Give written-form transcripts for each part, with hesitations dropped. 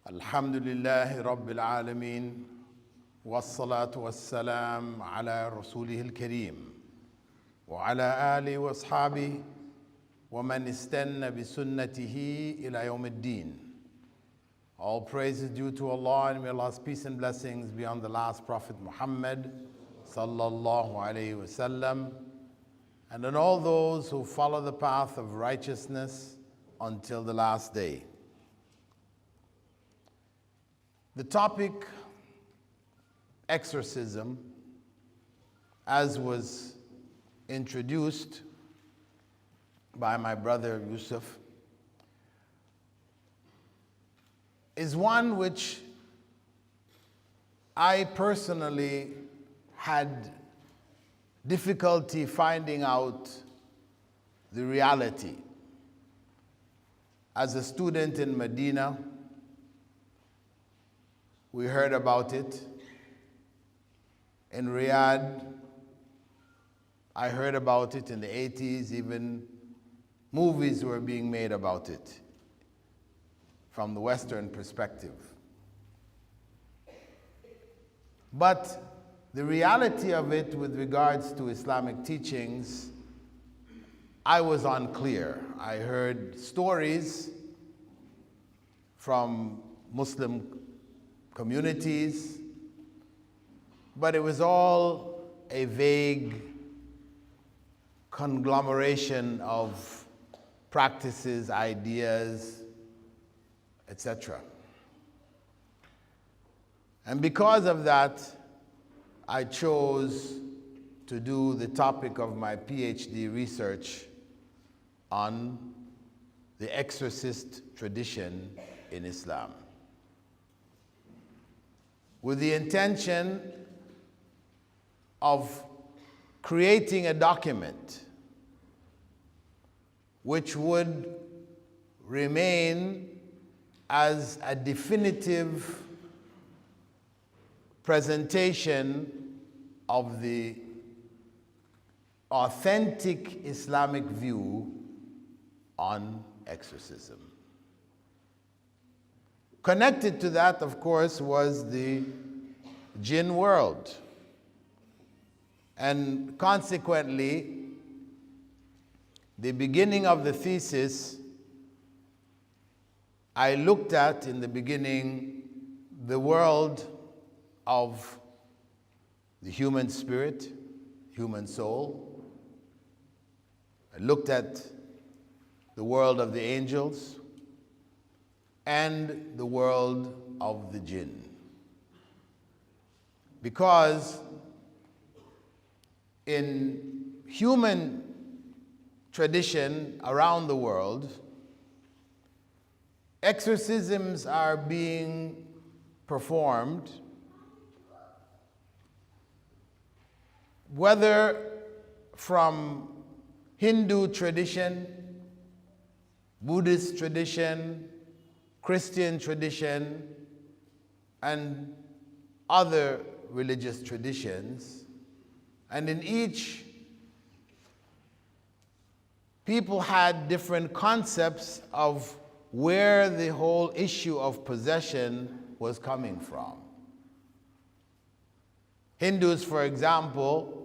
الحمد لله رب العالمين والصلاة والسلام على رسوله الكريم وعلى آله وأصحابه ومن استنى بسنته إلى يوم الدين. All praise is due to Allah, and may Allah's peace and blessings be on the last Prophet Muhammad sallallahu alayhi wasallam, and on all those who follow the path of righteousness until the last day. The topic, exorcism, as was introduced by my brother Yusuf, is one which I personally had difficulty finding out the reality. As a student in Medina, we heard about it. In Riyadh, I heard about it in the 80s. Even movies were being made about it from the Western perspective. But the reality of it with regards to Islamic teachings, I was unclear. I heard stories from Muslim communities, but it was all a vague conglomeration of practices, ideas, etc. And because of that, I chose to do the topic of my PhD research on the exorcist tradition in Islam, with the intention of creating a document which would remain as a definitive presentation of the authentic Islamic view on exorcism. Connected to that, of course, was the jinn world. And consequently, the beginning of the thesis, I looked at in the beginning the world of the human spirit, human soul. I looked at the world of the angels and the world of the jinn. Because in human tradition around the world, exorcisms are being performed, whether from Hindu tradition, Buddhist tradition, Christian tradition, and other religious traditions. And in each, people had different concepts of where the whole issue of possession was coming from. Hindus, for example,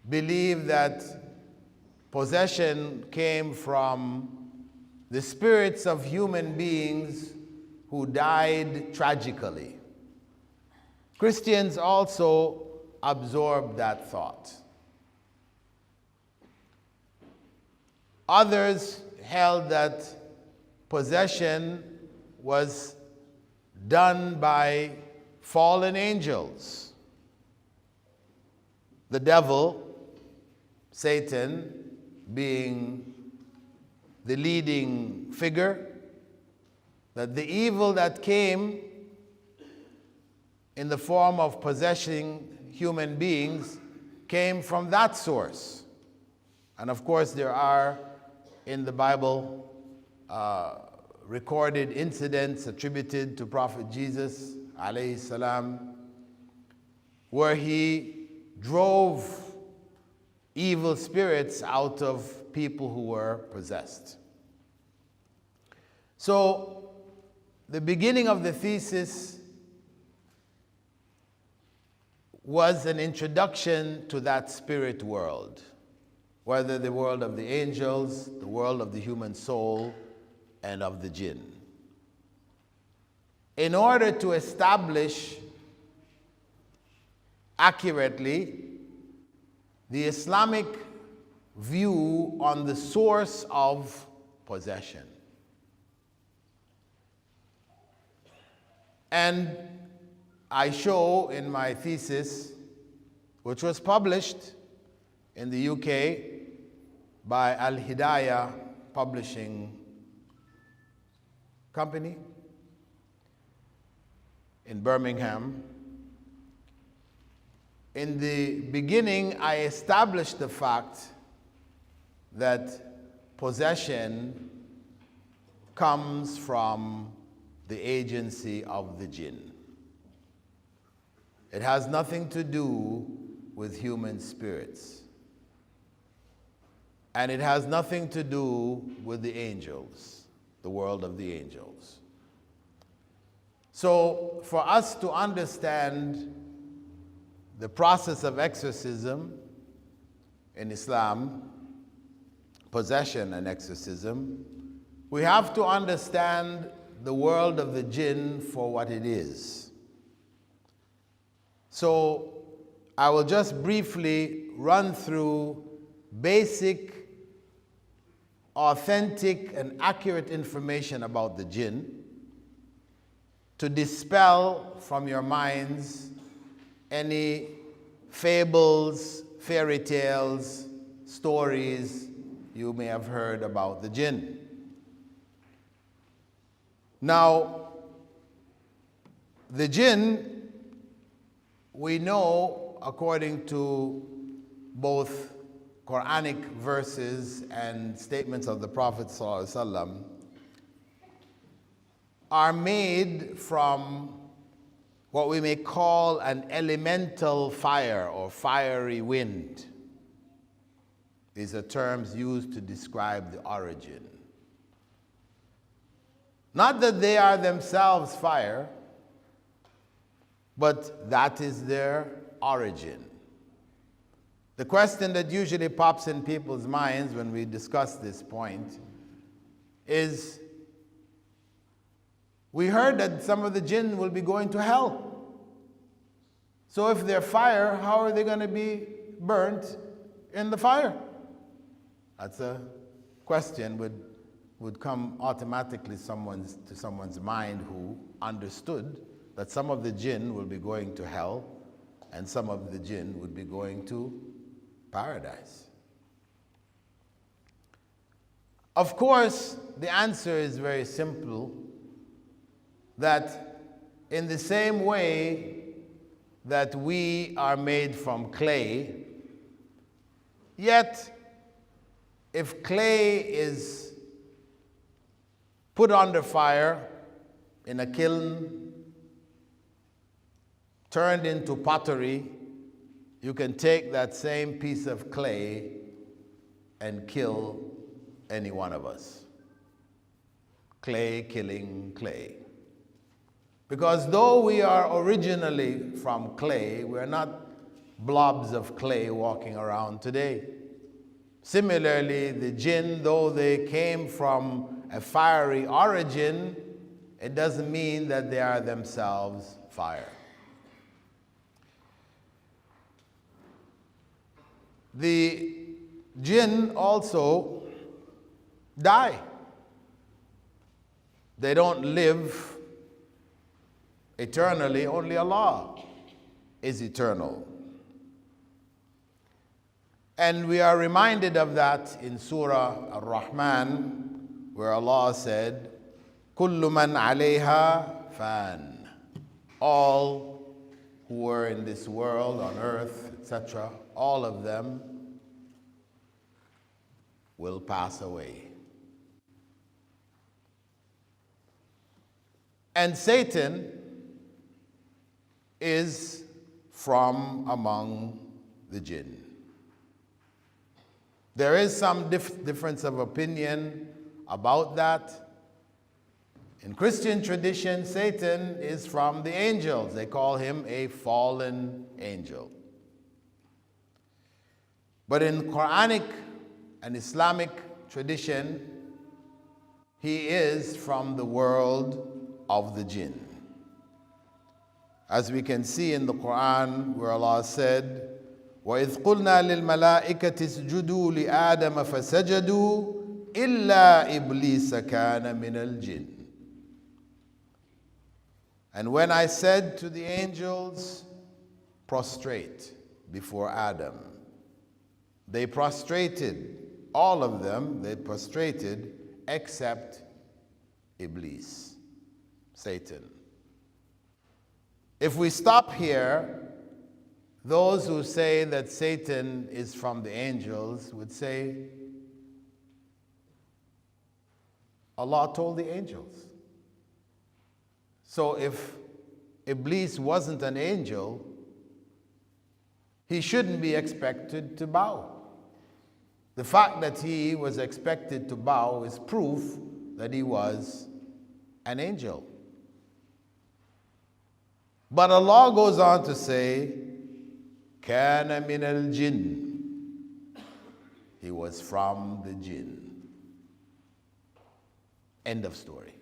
believe that possession came from the spirits of human beings who died tragically. Christians also absorbed that thought. Others held that possession was done by fallen angels. The devil, Satan, being the leading figure, that the evil that came in the form of possessing human beings came from that source. And of course, there are in the Bible recorded incidents attributed to Prophet Jesus alayhi salam, where he drove evil spirits out of people who were possessed. So The beginning of the thesis was an introduction to that spirit world, whether the world of the angels, the world of the human soul, and of the jinn. In order to establish accurately the Islamic view on the source of possession. And I show in my thesis, which was published in the UK by Al Hidayah Publishing Company in Birmingham. In the beginning, I established the fact that possession comes from the agency of the jinn. It has nothing to do with human spirits. And it has nothing to do with the angels, the world of the angels. So, for us to understand the process of exorcism in Islam, possession and exorcism, we have to understand the world of the jinn for what it is. So, I will just briefly run through basic, authentic, and accurate information about the jinn to dispel from your minds any fables, fairy tales, stories you may have heard about the jinn. Now, the jinn, we know, according to both Quranic verses and statements of the Prophet ﷺ, are made from what we may call an elemental fire or fiery wind. These are terms used to describe the origin. Not that they are themselves fire, but that is their origin. The question that usually pops in people's minds when we discuss this point is, we heard that some of the jinn will be going to hell. So if they're fire, how are they going to be burnt in the fire? That's a question would come automatically to someone's mind who understood that some of the jinn will be going to hell and some of the jinn would be going to paradise. Of course, the answer is very simple, that in the same way that we are made from clay, yet if clay is put under fire in a kiln, turned into pottery, you can take that same piece of clay and kill any one of us. Clay killing clay. Because though we are originally from clay, we're not blobs of clay walking around today. Similarly, the jinn, though they came from a fiery origin, it doesn't mean that they are themselves fire. The jinn also die. They don't live eternally, only Allah is eternal. And we are reminded of that in Surah Ar-Rahman, where Allah said, كُلُّ مَنْ عَلَيْهَا فَانٍ. All who were in this world, on earth, etc., all of them will pass away. And Satan is from among the jinn. There is some difference of opinion about that. In Christian tradition, Satan is from the angels. They call him a fallen angel. But in Quranic and Islamic tradition, he is from the world of the jinn. As we can see in the Quran, where Allah said, وَإِذْ قُلْنَا لِلْمَلَائِكَةِ اسْجُدُوا لِآدَمَ فَسَجَدُوا إِلَّا إِبْلِيسَ كَانَ مِنَ الْجِنِّ. And when I said to the angels, prostrate before Adam, they prostrated, all of them, they prostrated except Iblis, Satan. If we stop here, those who say that Satan is from the angels would say, Allah told the angels. So if Iblis wasn't an angel, he shouldn't be expected to bow. The fact that he was expected to bow is proof that he was an angel. But Allah goes on to say, كَانَ مِنَ الْجِنِّ. He was from the jinn. End of story.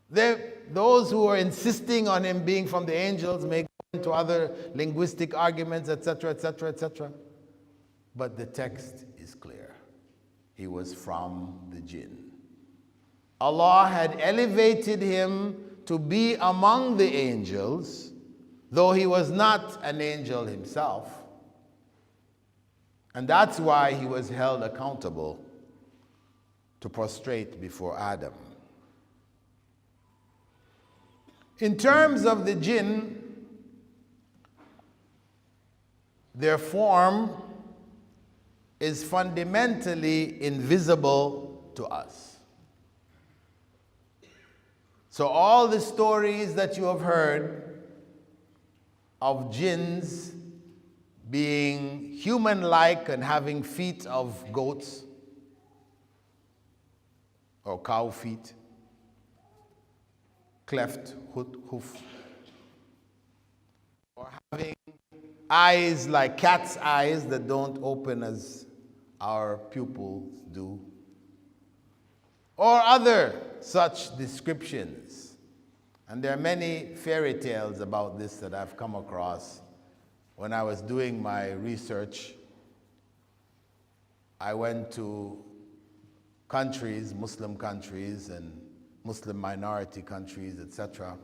Those who are insisting on him being from the angels may go into other linguistic arguments, etc., etc., etc. But the text is clear. He was from the jinn. Allah had elevated him to be among the angels, though he was not an angel himself. And that's why he was held accountable to prostrate before Adam. In terms of the jinn, their form is fundamentally invisible to us. So all the stories that you have heard of jinns being human-like and having feet of goats or cow feet, cleft hoof, or having eyes like cat's eyes that don't open as our pupils do, or other such descriptions. And there are many fairy tales about this that I've come across. When I was doing my research, I went to countries, Muslim countries and Muslim minority countries, etc.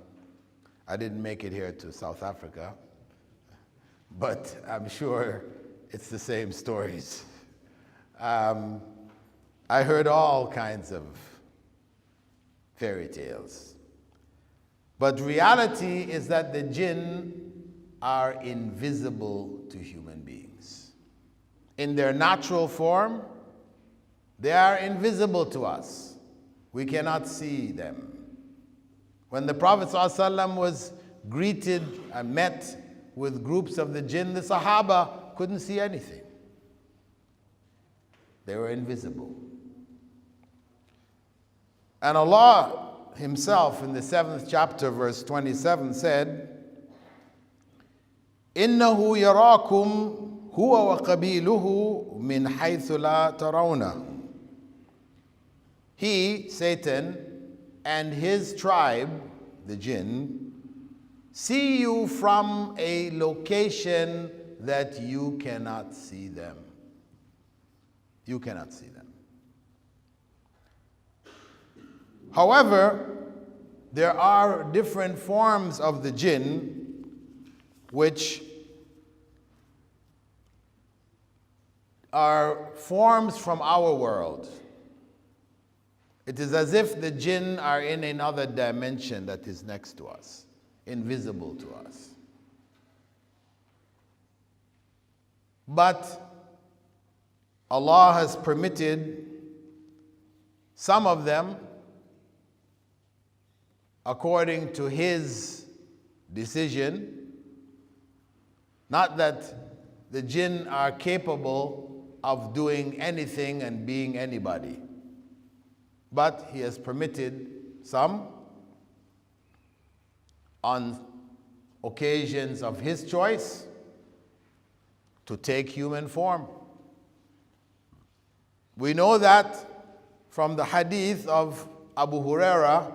I didn't make it here to South Africa, but I'm sure it's the same stories. I heard all kinds of fairy tales. But reality is that the jinn are invisible to human beings. In their natural form, they are invisible to us. We cannot see them. When the Prophet ﷺ was greeted and met with groups of the jinn, the Sahaba couldn't see anything. They were invisible. And Allah Himself in the 7th chapter, verse 27 said, إِنَّهُ يَرَاكُمْ هُوَ وَقَبِيلُهُ مِنْ حَيْثُ لَا تَرَوْنَهُ. He, Satan, and his tribe, the jinn, see you from a location that you cannot see them. You cannot see them. However, there are different forms of the jinn which are forms from our world. It is as if the jinn are in another dimension that is next to us, invisible to us. But Allah has permitted some of them, according to His decision, not that the jinn are capable of doing anything and being anybody. but he has permitted some on occasions of his choice to take human form. We know that from the hadith of Abu Huraira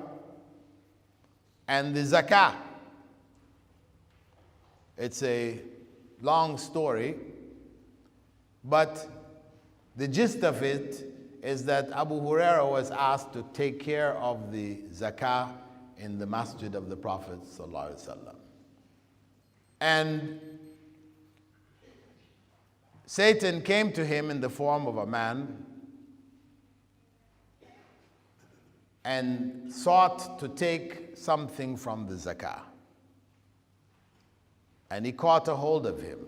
and the zakah. It's a long story, but the gist of it is that Abu Huraira was asked to take care of the zakah in the masjid of the Prophet ﷺ. And Satan came to him in the form of a man and sought to take something from the zakah. And he caught a hold of him.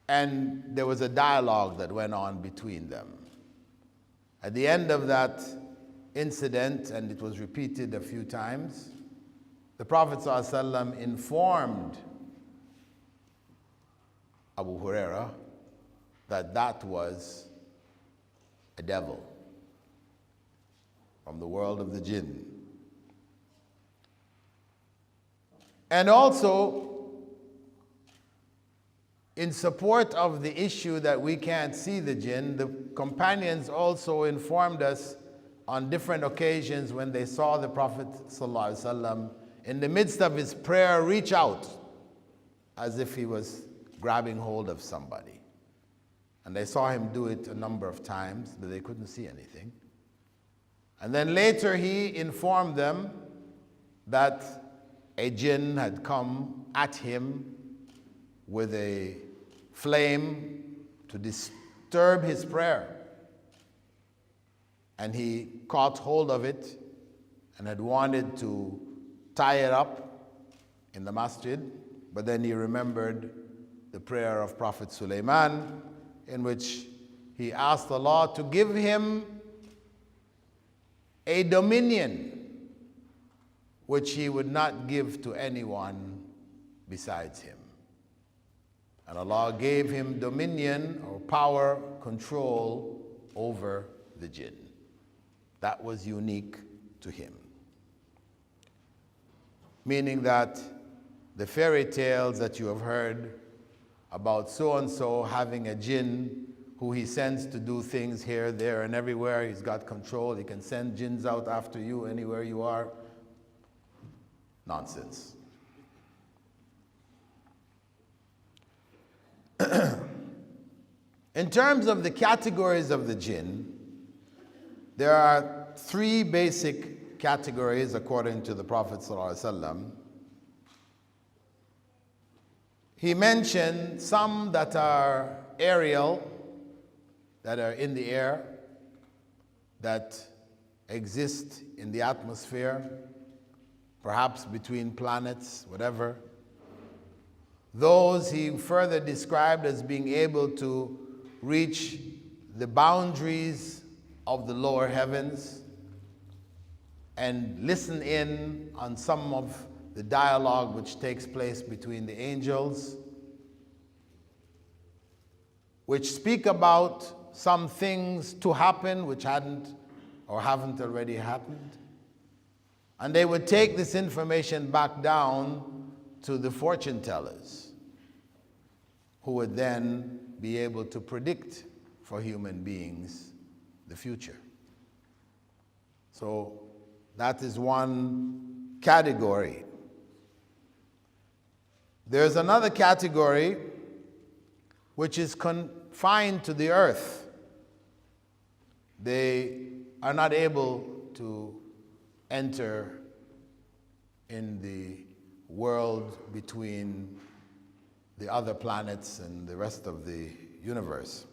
And there was a dialogue that went on between them. At the end of that incident, and it was repeated a few times, the Prophet ﷺ informed Abu Huraira that that was a devil from the world of the jinn. And also, in support of the issue that we can't see the jinn, the companions also informed us on different occasions when they saw the Prophet ﷺ in the midst of his prayer reach out as if he was grabbing hold of somebody. And they saw him do it a number of times, but they couldn't see anything. And then later he informed them that a jinn had come at him with a flame to disturb his prayer. And he caught hold of it and had wanted to tie it up in the masjid, but then he remembered the prayer of Prophet Sulaiman, in which he asked Allah to give him a dominion which he would not give to anyone besides him. And Allah gave him dominion or power, control over the jinn. That was unique to him. Meaning that the fairy tales that you have heard about so-and-so having a jinn who he sends to do things here, there, and everywhere, he's got control, he can send jinns out after you anywhere you are. Nonsense. In terms of the categories of the jinn, there are three basic categories according to the Prophet ﷺ. He mentioned some that are aerial, that are in the air, that exist in the atmosphere, perhaps between planets, whatever. Those he further described as being able to reach the boundaries of the lower heavens and listen in on some of the dialogue which takes place between the angels, which speak about some things to happen which hadn't or haven't already happened. And they would take this information back down to the fortune tellers, who would then be able to predict for human beings the future. So that is one category. There's another category which is confined to the earth. They are not able to enter in the world between the other planets and the rest of the universe.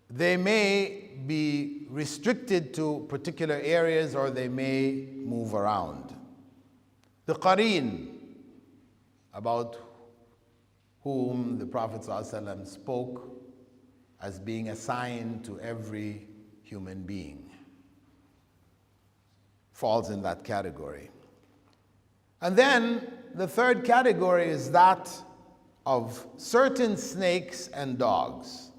They may be restricted to particular areas, or they may move around. The Qareen, about whom the Prophet ﷺ spoke as being assigned to every human being, falls in that category. And then the third category is that of certain snakes and dogs.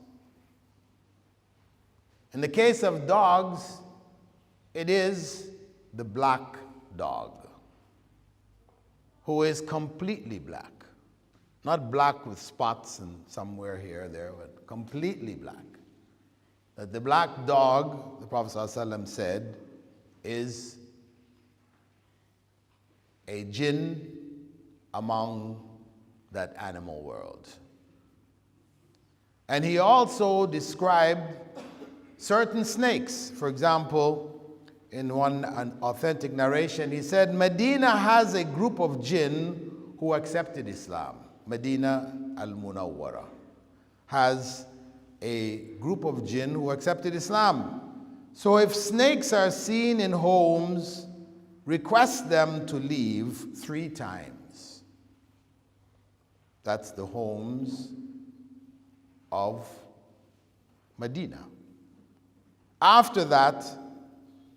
In the case of dogs, it is the black dog, who is completely black. Not black with spots and somewhere here or there, but completely black. That the black dog, the Prophet ﷺ said, is a jinn among that animal world. And he also described certain snakes. For example, in an authentic narration, he said, Medina has a group of jinn who accepted Islam. Medina al-Munawwara has a group of jinn who accepted Islam. So if snakes are seen in homes, request them to leave 3 times. That's the homes of Medina. After that,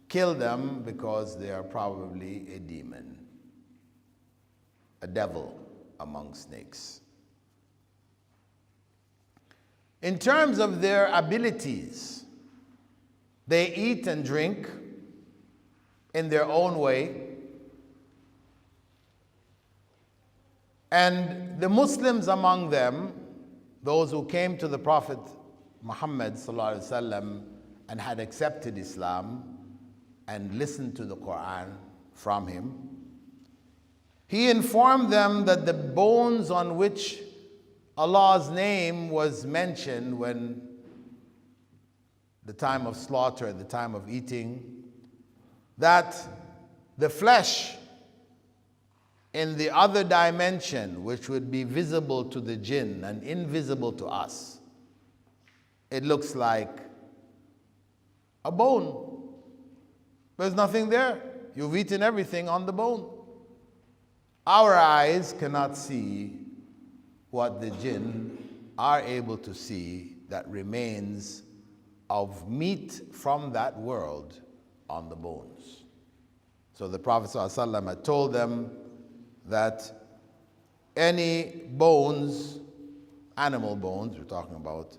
kill them because they are probably a demon, a devil among snakes. In terms of their abilities, they eat and drink in their own way. And the Muslims among them, those who came to the Prophet Muhammad ﷺ and had accepted Islam and listened to the Quran from him, he informed them that the bones on which Allah's name was mentioned when the time of slaughter, the time of eating, that the flesh in the other dimension, which would be visible to the jinn and invisible to us, it looks like a bone. There's nothing there. You've eaten everything on the bone. Our eyes cannot see what the jinn are able to see that remains of meat from that world on the bones. So the Prophet ﷺ had told them that any bones, animal bones we're talking about,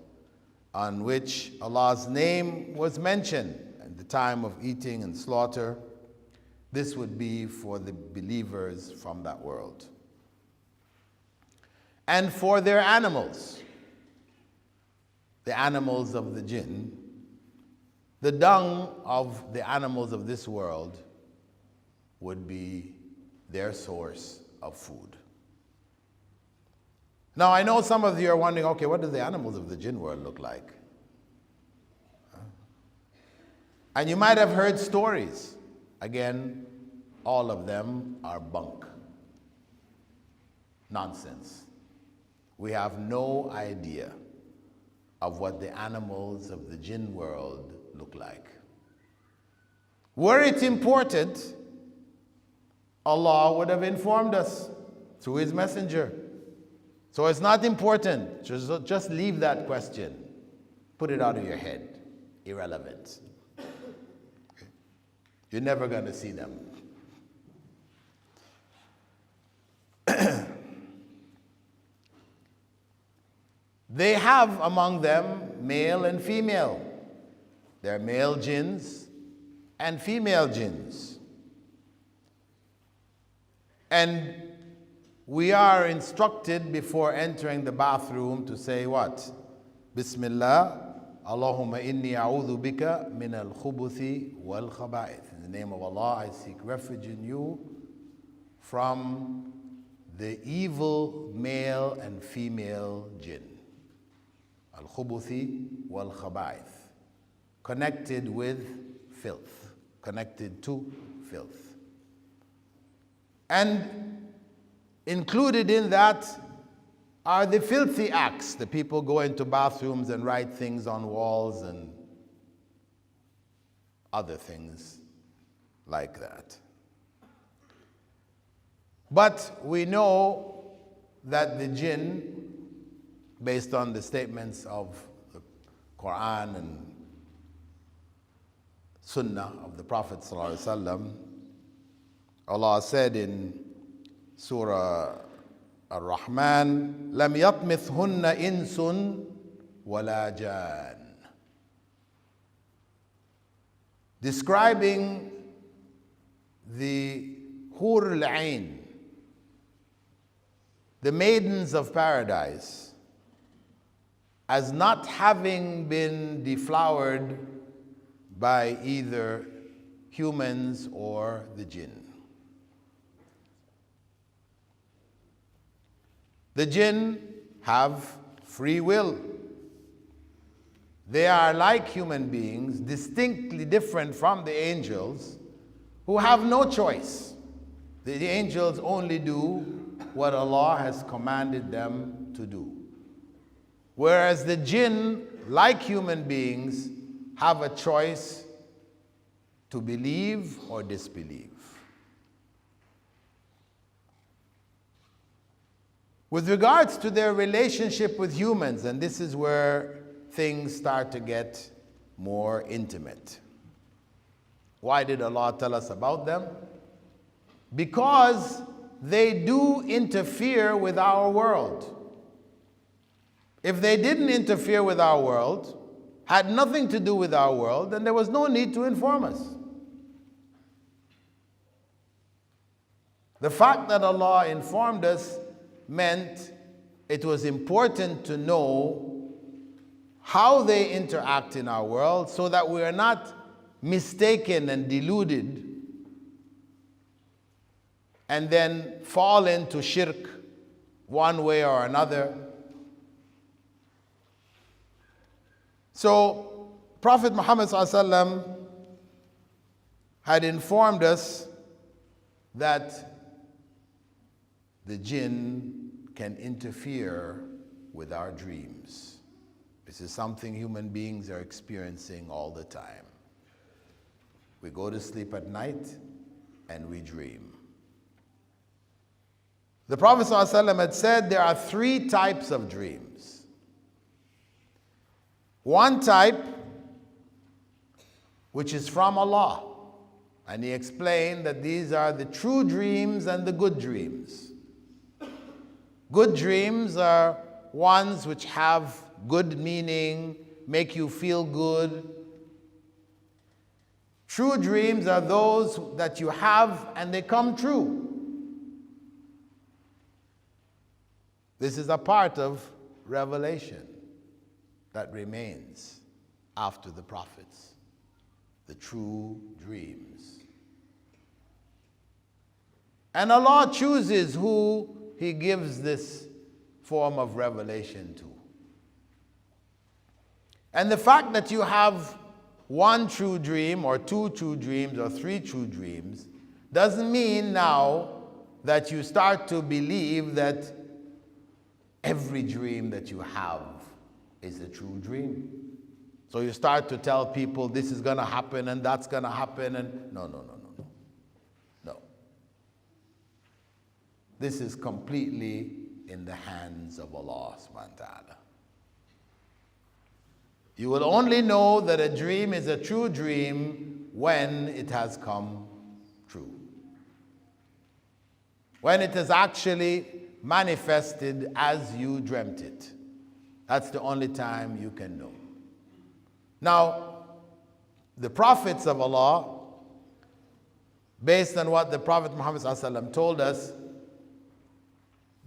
on which Allah's name was mentioned at the time of eating and slaughter, this would be for the believers from that world. And for their animals, the animals of the jinn, the dung of the animals of this world would be their source of food. Now, I know some of you are wondering, okay, what do the animals of the jinn world look like? And you might have heard stories. Again, all of them are bunk. Nonsense. We have no idea of what the animals of the jinn world look like. Were it important, Allah would have informed us through His messenger. So it's not important. Just leave that question. Put it out of your head. Irrelevant. Okay. You're never going to see them. They have among them male and female. There are male jinns and female jinns. And we are instructed before entering the bathroom to say what? Bismillah, Allahumma inni a'udhu bika min al-khubuthi wal-khaba'ith. In the name of Allah, I seek refuge in you from the evil male and female jinn. Al-khubuthi wal-khaba'ith. Connected with filth. Connected to filth. And included in that are the filthy acts. The people go into bathrooms and write things on walls and other things like that. But we know that the jinn, based on the statements of the Quran and Sunnah of the Prophet ﷺ, Allah said in Surah Ar-Rahman, lam yatmithhunna insun wala jan. Describing the Hur al-Ain, the maidens of paradise, as not having been deflowered by either humans or the jinn. The jinn have free will. They are like human beings, distinctly different from the angels, who have no choice. The angels only do what Allah has commanded them to do. Whereas the jinn, like human beings, have a choice to believe or disbelieve. With regards to their relationship with humans, and this is where things start to get more intimate. Why did Allah tell us about them? Because they do interfere with our world. If they didn't interfere with our world, had nothing to do with our world, then there was no need to inform us. The fact that Allah informed us meant it was important to know how they interact in our world so that we are not mistaken and deluded and then fall into shirk one way or another. So Prophet Muhammad ﷺ had informed us that the jinn can interfere with our dreams. This is something human beings are experiencing all the time. We go to sleep at night and we dream. The Prophet ﷺ had said there are 3 types of dreams. One type, which is from Allah, and he explained that these are the true dreams and the good dreams. Good dreams are ones which have good meaning, make you feel good. True dreams are those that you have and they come true. This is a part of revelation that remains after the prophets, the true dreams. And Allah chooses who He gives this form of revelation to. And the fact that you have 1 true dream or 2 true dreams or 3 true dreams doesn't mean now that you start to believe that every dream that you have is a true dream. So you start to tell people this is going to happen and that's going to happen and no. This is completely in the hands of Allah subhanahu wa ta'ala. You will only know that a dream is a true dream when it has come true. When it has actually manifested as you dreamt it. That's the only time you can know. Now, the prophets of Allah, based on what the Prophet Muhammad ﷺ told us,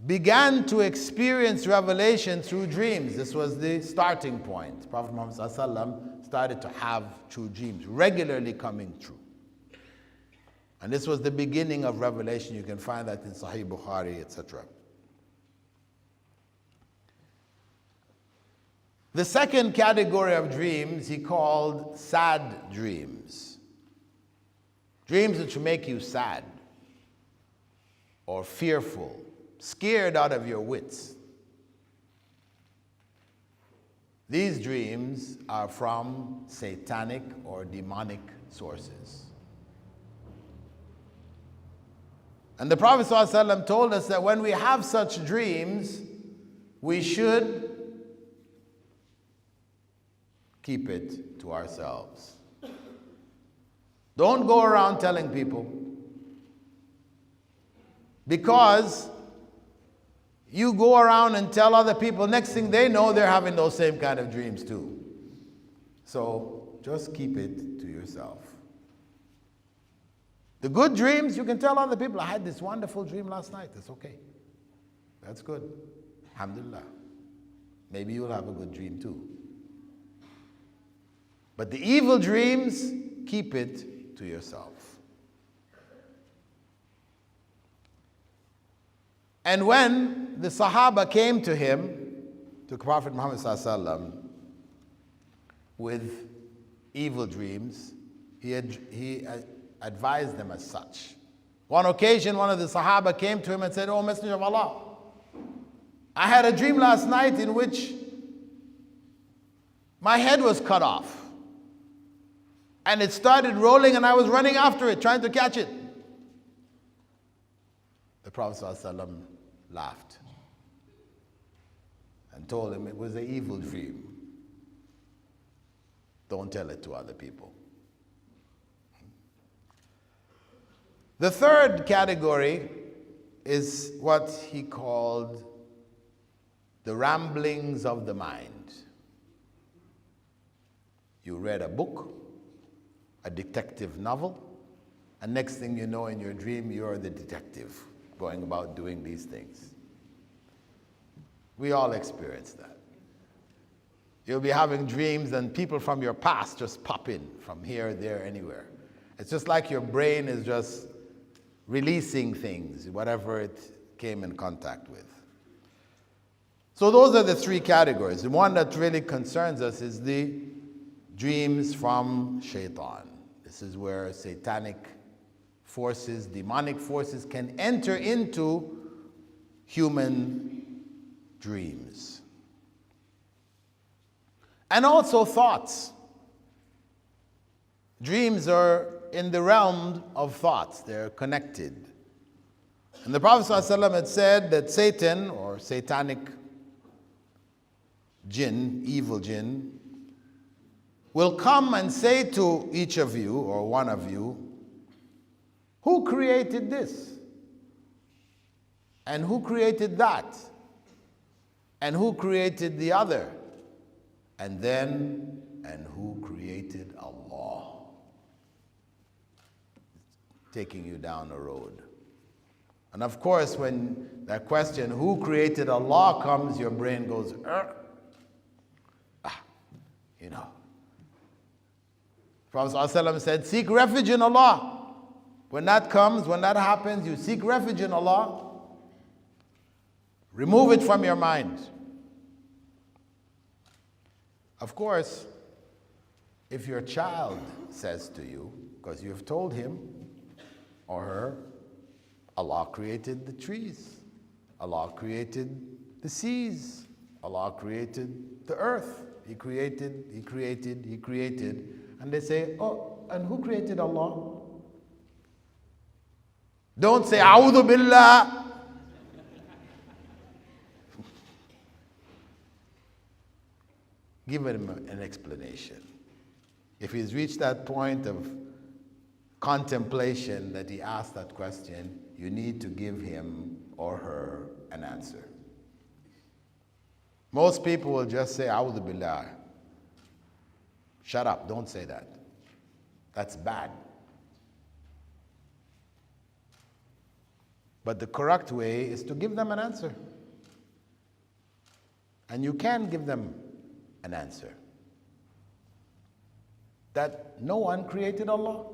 began to experience revelation through dreams. This was the starting point. Prophet Muhammad ﷺ started to have true dreams, regularly coming true. And this was the beginning of revelation. You can find that in Sahih Bukhari, etc. The second category of dreams he called sad dreams. Dreams which make you sad or fearful, scared out of your wits. These dreams are from satanic or demonic sources. And the Prophet ﷺ told us that when we have such dreams, we should keep it to ourselves. Don't go around telling people, because You go around and tell other people, next thing they know, they're having those same kind of dreams too. So just keep it to yourself. The good dreams, you can tell other people, I had this wonderful dream last night. That's okay. That's good. Alhamdulillah. Maybe you'll have a good dream too. But the evil dreams, keep it to yourself. And when the Sahaba came to him, to Prophet Muhammad ﷺ, with evil dreams, he advised them as such. One occasion, one of the Sahaba came to him and said, "Oh, Messenger of Allah, I had a dream last night in which my head was cut off. And it started rolling and I was running after it, trying to catch it." The Prophet ﷺ laughed and told him it was an evil dream. Don't tell it to other people. The third category is what he called the ramblings of the mind. You read a book, a detective novel, and next thing you know, in your dream, you're the detective going about doing these things. We all experience that. You'll be having dreams and people from your past just pop in from here, there, anywhere. It's just like your brain is just releasing things, whatever it came in contact with. So those are the three categories. The one that really concerns us is the dreams from shaitan. This is where satanic forces, demonic forces can enter into human dreams. And also thoughts. Dreams are in the realm of thoughts. They're connected. And the Prophet ﷺ had said that Satan, or satanic jinn, evil jinn, will come and say to each of you, or one of you, who created this? And who created that? And who created the other? And then, and who created Allah? Taking you down a road. And of course, when that question, who created Allah, comes, your brain goes, you know. Prophet ﷺ said, seek refuge in Allah. When that comes, when that happens, you seek refuge in Allah. Remove it from your mind. Of course, if your child says to you, because you've told him or her, Allah created the trees, Allah created the seas, Allah created the earth, He created, and they say, oh, and who created Allah? Don't say, A'udhu Billah. Give him an explanation. If he's reached that point of contemplation that he asked that question, you need to give him or her an answer. Most people will just say, A'udhu Billah. Shut up, don't say that. That's bad. But the correct way is to give them an answer. And you can give them an answer. That no one created Allah.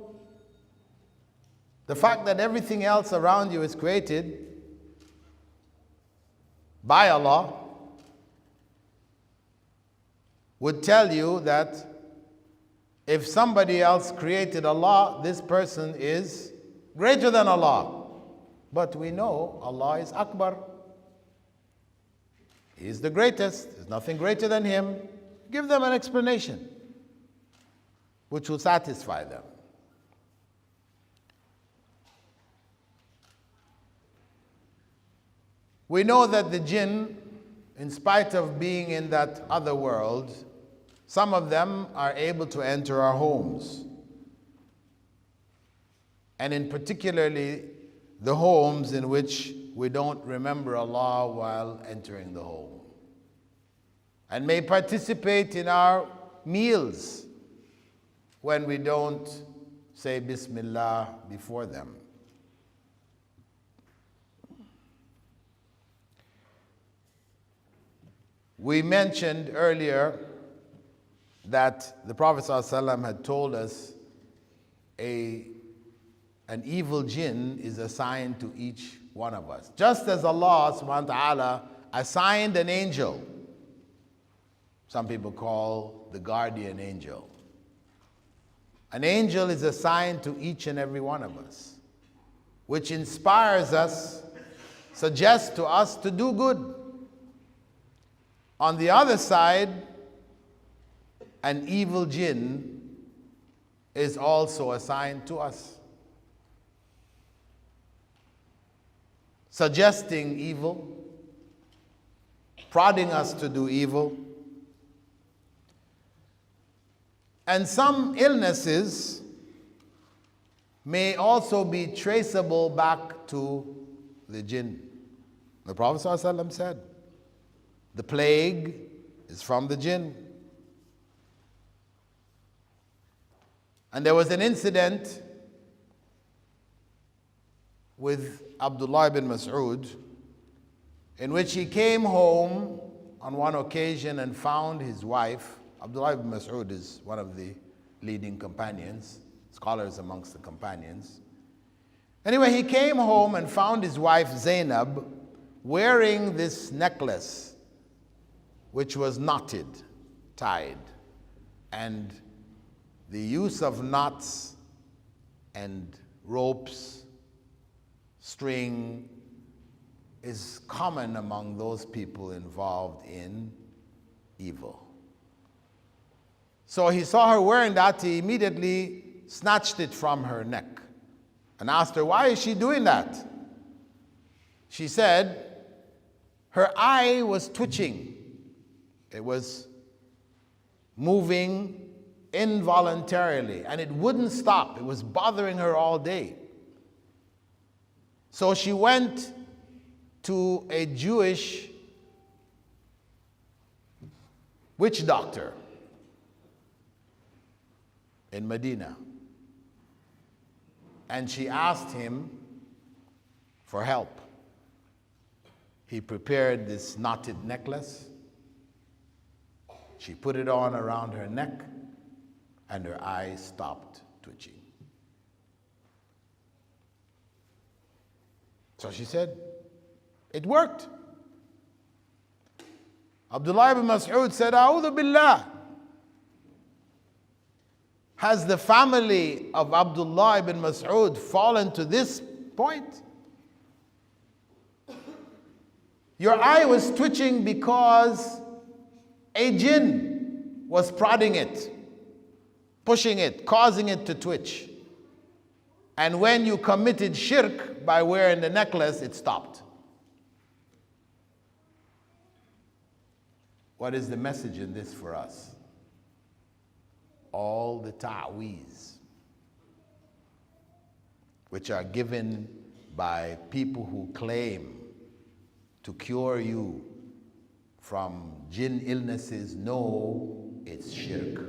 The fact that everything else around you is created by Allah would tell you that if somebody else created Allah, this person is greater than Allah. But we know Allah is Akbar. He is the greatest. There's nothing greater than Him. Give them an explanation which will satisfy them. We know that the jinn, in spite of being in that other world, some of them are able to enter our homes. And in particularly the homes in which we don't remember Allah while entering the home, and may participate in our meals when we don't say Bismillah before them. We mentioned earlier that the Prophet ﷺ had told us an evil jinn is assigned to each one of us. Just as Allah subhanahu wa ta'ala assigned an angel, some people call the guardian angel. An angel is assigned to each and every one of us, which inspires us, suggests to us to do good. On the other side, an evil jinn is also assigned to us, suggesting evil, prodding us to do evil. And some illnesses may also be traceable back to the jinn. The Prophet ﷺ said, the plague is from the jinn. And there was an incident with Abdullah ibn Mas'ud in which he came home on one occasion and found his wife. Abdullah ibn Mas'ud is one of the leading companions, scholars amongst the companions. Anyway, he came home and found his wife Zainab wearing this necklace which was knotted, tied. And the use of knots and ropes, string, is common among those people involved in evil. So he saw her wearing that, he immediately snatched it from her neck and asked her, why is she doing that? She said, her eye was twitching. It was moving involuntarily, and it wouldn't stop. It was bothering her all day. So she went to a Jewish witch doctor in Medina, and she asked him for help. He prepared this knotted necklace. She put it on around her neck, and her eyes stopped twitching. So she said, it worked. Abdullah ibn Mas'ud said, A'udhu Billah. Has the family of Abdullah ibn Mas'ud fallen to this point? Your eye was twitching because a jinn was prodding it, pushing it, causing it to twitch. And when you committed shirk by wearing the necklace, it stopped. What is the message in this for us? All the ta'weez, which are given by people who claim to cure you from jinn illnesses, no, it's shirk.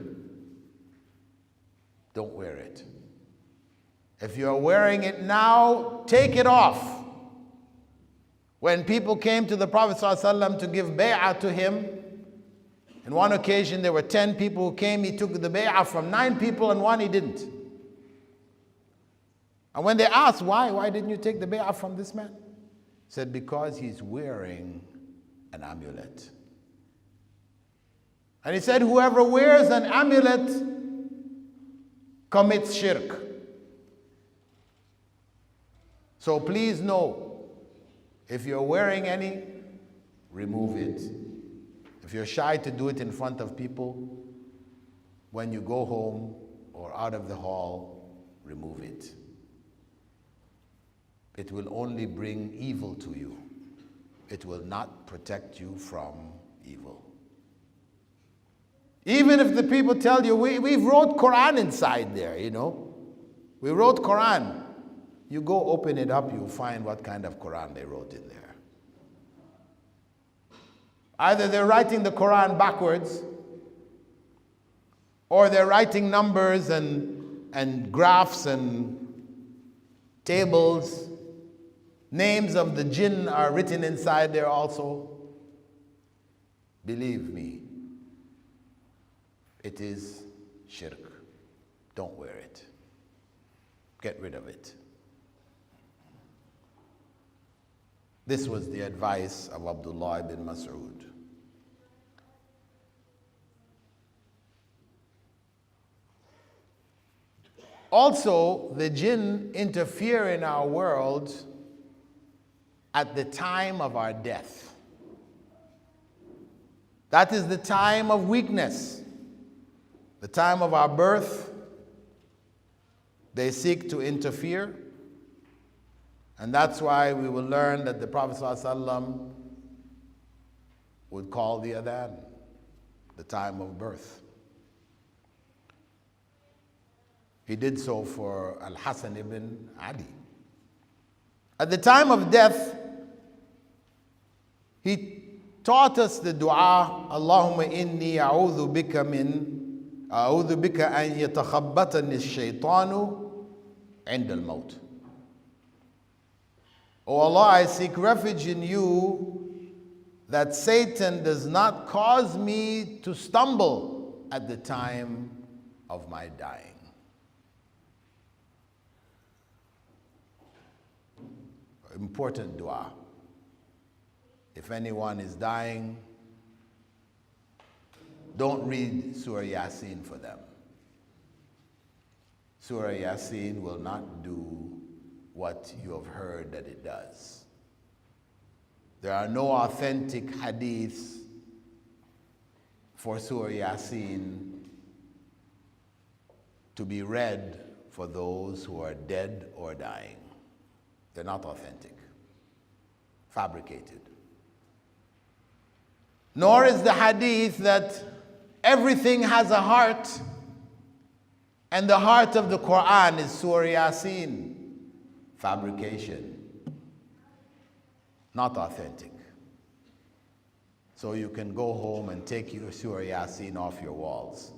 Don't wear it. If you're wearing it now, take it off. When people came to the Prophet ﷺ to give bay'ah to him, on one occasion there were 10 people who came, he took the bay'ah from 9 people and 1 he didn't. And when they asked, why didn't you take the bay'ah from this man? He said, because he's wearing an amulet. And he said, whoever wears an amulet commits shirk. So please know, if you're wearing any, remove it. If you're shy to do it in front of people, when you go home or out of the hall, remove it. It will only bring evil to you. It will not protect you from evil. Even if the people tell you, we wrote Quran inside there, you know. We wrote Quran. You go open it up, you'll find what kind of Quran they wrote in there. Either they're writing the Quran backwards, or they're writing numbers and graphs and tables. Names of the jinn are written inside there also. Believe me, it is shirk. Don't wear it. Get rid of it. This was the advice of Abdullah ibn Mas'ud. Also, the jinn interfere in our world at the time of our death. That is the time of weakness, the time of our birth. They seek to interfere. And that's why we will learn that the Prophet ﷺ would call the adhan, the time of birth. He did so for Al-Hasan ibn Ali. At the time of death, he taught us the dua, Allahumma inni a'udhu bika an yatakhabbatani ash-shaytanu 'inda al-maut. O Allah, I seek refuge in you that Satan does not cause me to stumble at the time of my dying. Important dua. If anyone is dying, don't read Surah Yasin for them. Surah Yasin will not do what you have heard that it does. There are no authentic hadiths for Surah Yasin to be read for those who are dead or dying. They're not authentic, fabricated. Nor is the hadith that everything has a heart, and the heart of the Quran is Surah Yasin. Fabrication, not authentic. So you can go home and take your Surah Yasin off your walls.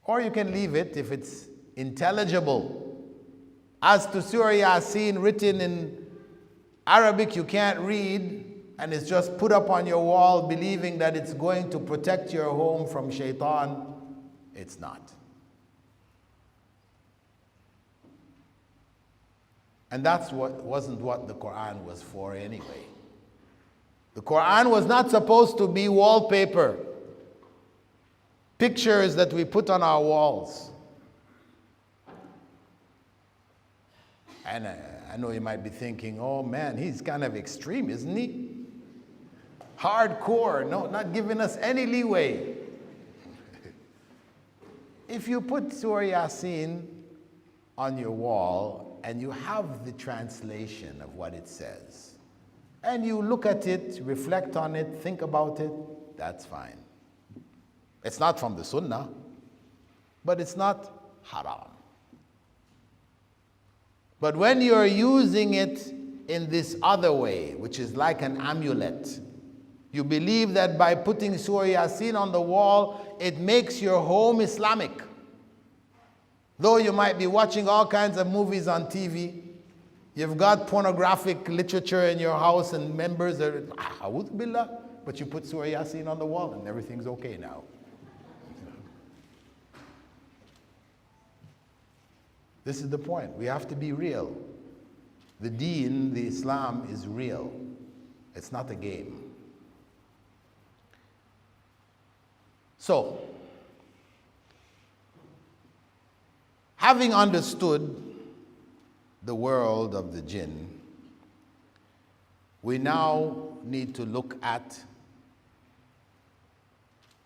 Or you can leave it if it's intelligible. As to Surah Yasin written in Arabic you can't read, and it's just put up on your wall believing that it's going to protect your home from shaitan, it's not. And that's wasn't what the Quran was for anyway. The Quran was not supposed to be wallpaper, pictures that we put on our walls. And I know you might be thinking, oh man, he's kind of extreme, isn't he? Hardcore, no, not giving us any leeway. If you put Surah Yasin on your wall, and you have the translation of what it says, and you look at it, reflect on it, think about it, that's fine. It's not from the Sunnah, but it's not haram. But when you're using it in this other way, which is like an amulet, you believe that by putting Surah Yasin on the wall, it makes your home Islamic. Though you might be watching all kinds of movies on TV, you've got pornographic literature in your house and members are, A'udhu Billah, but you put Surah Yasin on the wall and everything's okay now. This is the point. We have to be real. The deen, the Islam is real. It's not a game. So, having understood the world of the jinn, we now need to look at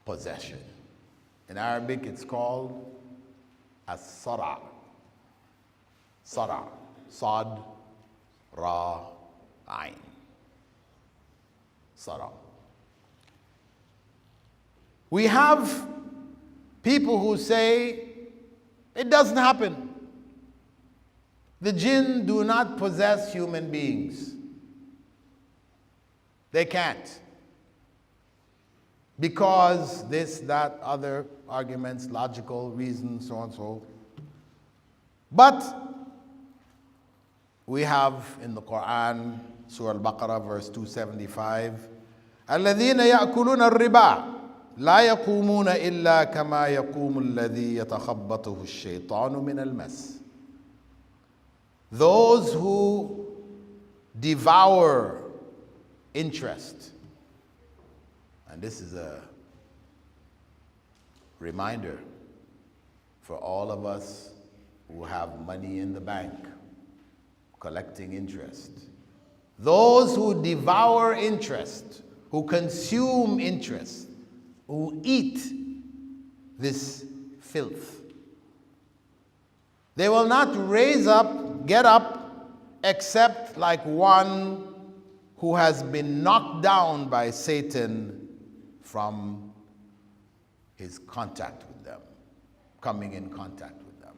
possession. In Arabic, it's called as-sara. Sara. Sad, Ra, Ain. Sara. We have people who say, it doesn't happen. The jinn do not possess human beings. They can't. Because this, that, other arguments, logical reasons, so on and so. But we have in the Quran, Surah Al-Baqarah, verse 275, الَّذِينَ يَأْكُلُونَ الرِّبَا لَا يَقُومُونَ إِلَّا كَمَا يَقُومُ الَّذِي يَتَخَبَّطُهُ الشَّيْطَانُ مِنَ الْمَسِّ. Those who devour interest. And this is a reminder for all of us who have money in the bank, collecting interest. Those who devour interest, who consume interest, who eat this filth, they will not get up, except like one who has been knocked down by Satan from his contact with them, coming in contact with them.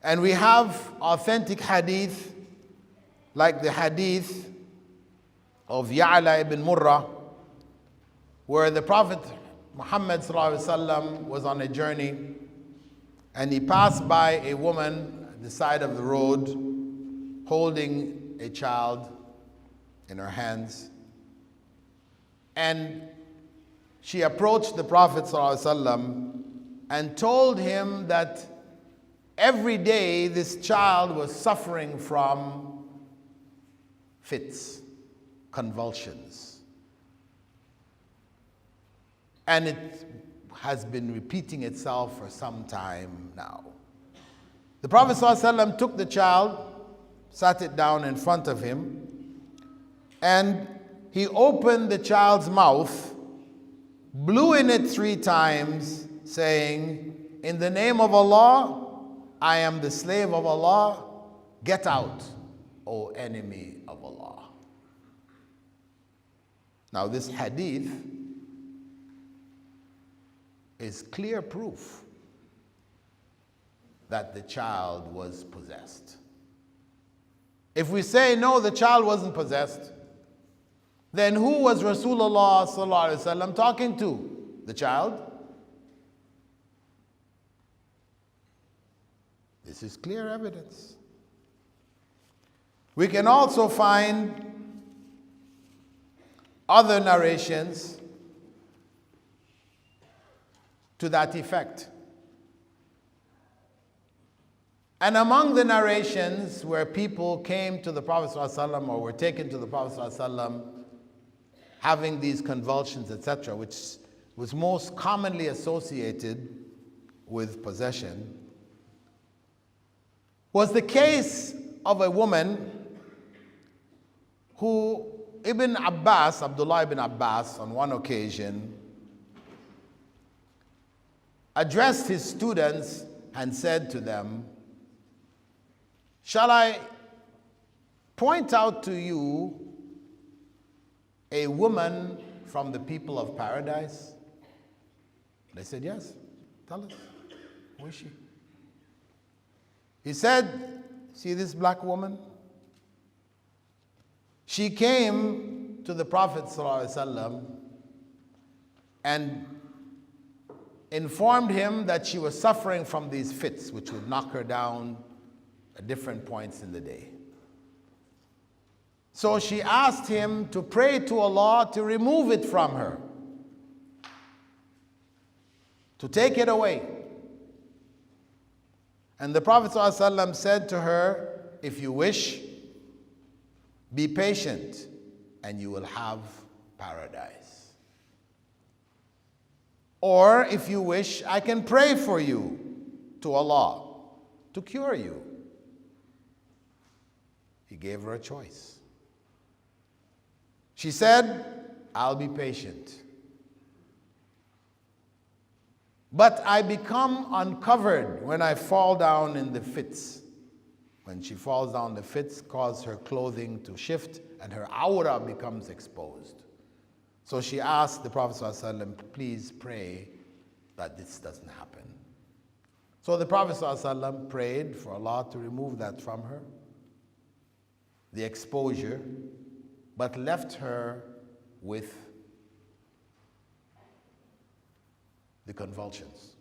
And we have authentic hadith, like the hadith of Ya'la ibn Murrah, where the Prophet Muhammad ﷺ was on a journey and he passed by a woman at the side of the road holding a child in her hands. And she approached the Prophet ﷺ and told him that every day this child was suffering from fits, convulsions. And it has been repeating itself for some time now. The Prophet ﷺ took the child, sat it down in front of him, and he opened the child's mouth, blew in it 3 times, saying, "In the name of Allah, I am the slave of Allah. Get out, O enemy of Allah." Now this hadith is clear proof that the child was possessed. If we say no, the child wasn't possessed, then who was Rasulullah sallallahu alaihi wasallam talking to? The child? This is clear evidence. We can also find other narrations to that effect. And among the narrations where people came to the Prophet ﷺ or were taken to the Prophet ﷺ having these convulsions, etc., which was most commonly associated with possession, was the case of a woman who Abdullah ibn Abbas, on one occasion, addressed his students and said to them, "Shall I point out to you a woman from the people of paradise?" They said, "Yes, tell us. Who is she?" He said, "See this black woman? She came to the Prophet ﷺ and informed him that she was suffering from these fits, which would knock her down at different points in the day. So she asked him to pray to Allah to remove it from her, to take it away. And the Prophet ﷺ said to her, "If you wish, be patient and you will have paradise. Or if you wish, I can pray for you to Allah to cure you." He gave her a choice. She said, "I'll be patient. But I become uncovered when I fall down in the fits." When she falls down, the fits cause her clothing to shift and her aura becomes exposed. So she asked the Prophet ﷺ, "Please pray that this doesn't happen." So the Prophet ﷺ prayed for Allah to remove that from her, the exposure, but left her with the convulsions.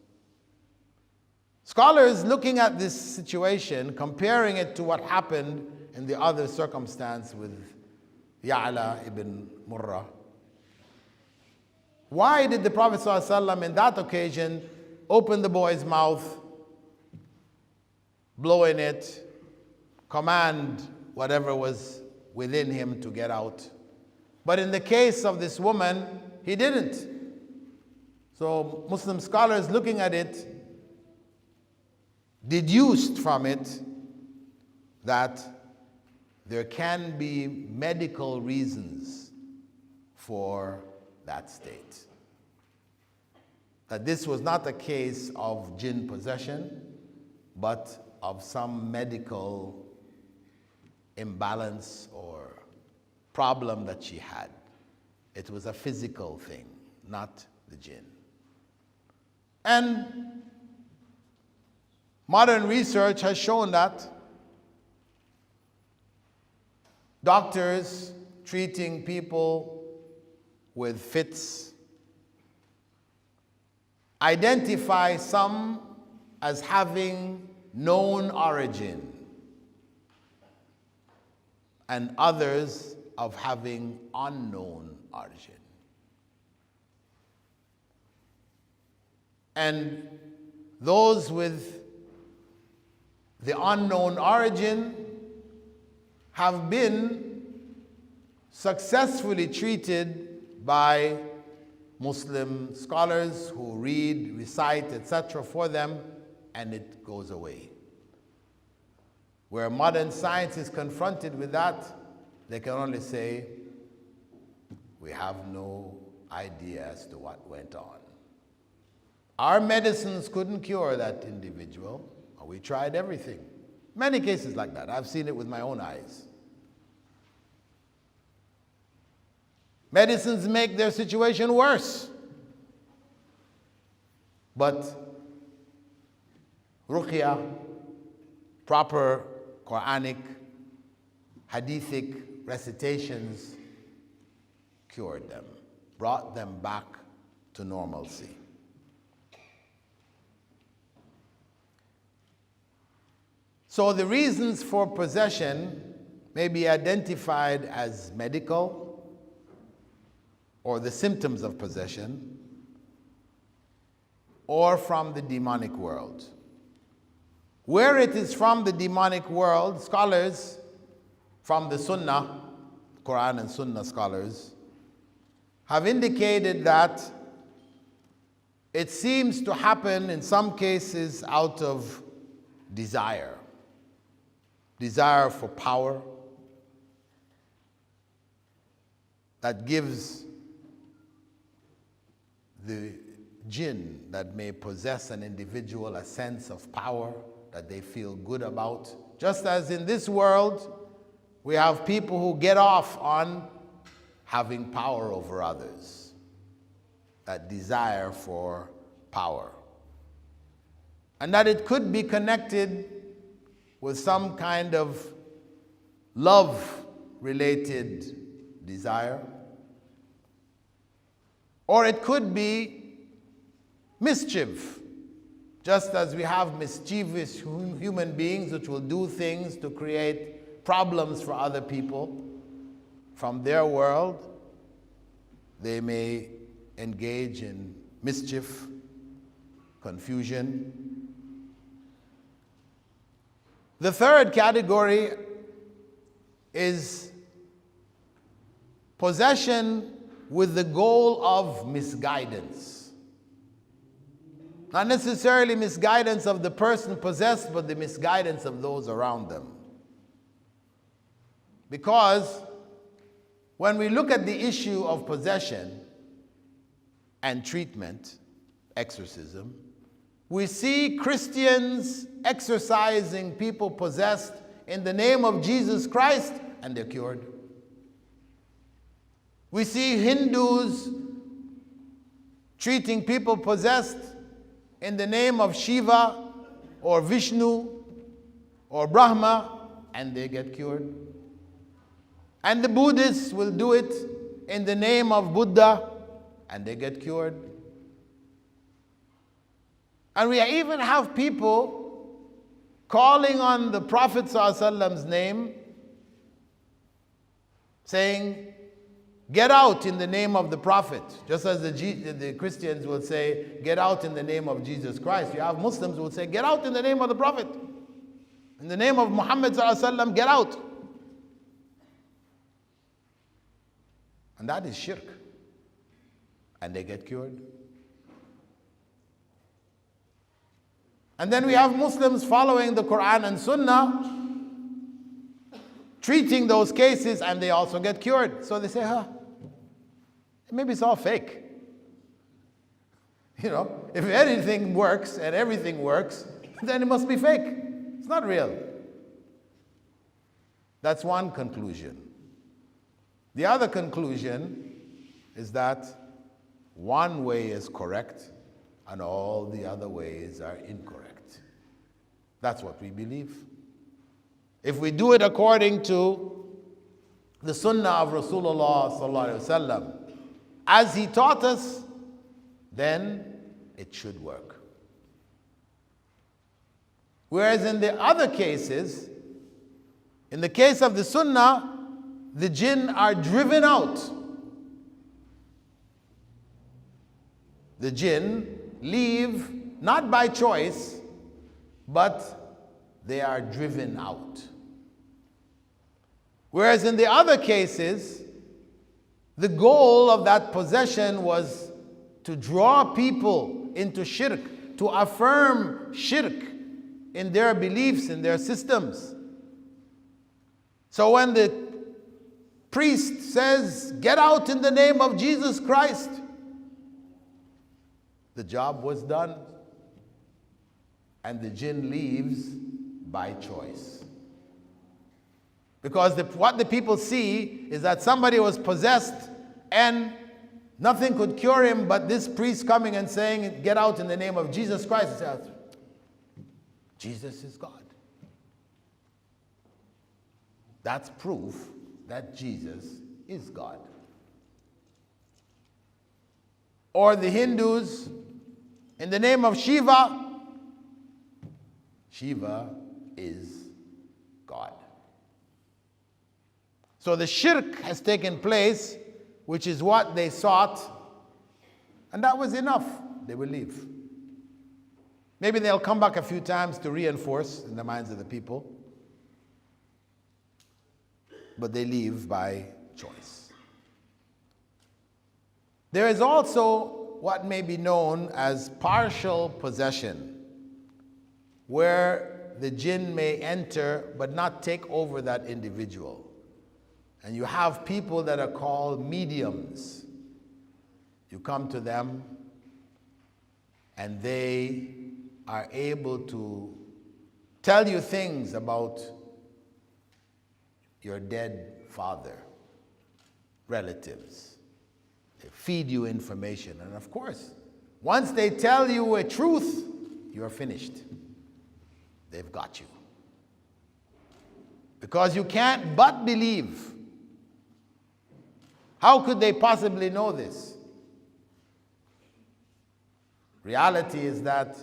Scholars looking at this situation, comparing it to what happened in the other circumstance with Ya'la ibn Murrah. Why did the Prophet ﷺ in that occasion open the boy's mouth, blow in it, command whatever was within him to get out? But in the case of this woman, he didn't. So Muslim scholars looking at it deduced from it that there can be medical reasons for that state. That this was not a case of jinn possession, but of some medical imbalance or problem that she had. It was a physical thing, not the jinn. And modern research has shown that doctors treating people with fits identify some as having known origin and others of having unknown origin. And those with the unknown origin have been successfully treated by Muslim scholars who read, recite, etc. for them, and it goes away. Where modern science is confronted with that, they can only say, we have no idea as to what went on. Our medicines couldn't cure that individual. We tried everything. Many cases like that. I've seen it with my own eyes. Medicines make their situation worse. But ruqya, proper Quranic, hadithic recitations cured them, brought them back to normalcy. So the reasons for possession may be identified as medical or the symptoms of possession or from the demonic world. Where it is from the demonic world, scholars from the Sunnah, Quran and Sunnah scholars, have indicated that it seems to happen in some cases out of desire. Desire for power that gives the jinn that may possess an individual a sense of power that they feel good about. Just as in this world, we have people who get off on having power over others. That desire for power. And that it could be connected with some kind of love-related desire. Or it could be mischief, just as we have mischievous human beings which will do things to create problems for other people from their world. They may engage in mischief, confusion. The third category is possession with the goal of misguidance. Not necessarily misguidance of the person possessed, but the misguidance of those around them. Because when we look at the issue of possession and treatment, exorcism, we see Christians exorcising people possessed in the name of Jesus Christ, and they're cured. We see Hindus treating people possessed in the name of Shiva, or Vishnu or Brahma, and they get cured. And the Buddhists will do it in the name of Buddha, and they get cured. And we even have people calling on the Prophet ﷺ's name, saying, get out in the name of the Prophet. Just as the Christians will say, get out in the name of Jesus Christ. You have Muslims who will say, get out in the name of the Prophet. In the name of Muhammad ﷺ, get out. And that is shirk. And they get cured. And then we have Muslims following the Quran and Sunnah, treating those cases, and they also get cured. So they say, maybe it's all fake. You know, if anything works and everything works, then it must be fake. It's not real. That's one conclusion. The other conclusion is that one way is correct and all the other ways are incorrect. That's what we believe. If we do it according to the Sunnah of Rasulullah sallallahu alaihi wasallam, as he taught us, then it should work. Whereas in the other cases, in the case of the Sunnah, the jinn are driven out. The jinn leave not by choice, but they are driven out. Whereas in the other cases, the goal of that possession was to draw people into shirk, to affirm shirk in their beliefs, in their systems. So when the priest says, get out in the name of Jesus Christ, the job was done, and the jinn leaves by choice. Because what the people see is that somebody was possessed and nothing could cure him but this priest coming and saying, get out in the name of Jesus Christ. He says, Jesus is God. That's proof that Jesus is God. Or the Hindus, in the name of Shiva, Shiva is God. So the shirk has taken place, which is what they sought, and that was enough. They will leave. Maybe they'll come back a few times to reinforce in the minds of the people, but they leave by choice. There is also what may be known as partial possession, where the jinn may enter but not take over that individual. And you have people that are called mediums. You come to them and they are able to tell you things about your dead father, relatives. They feed you information. And of course, once they tell you a truth, you're finished. They've got you. Because you can't but believe. How could they possibly know this? Reality is that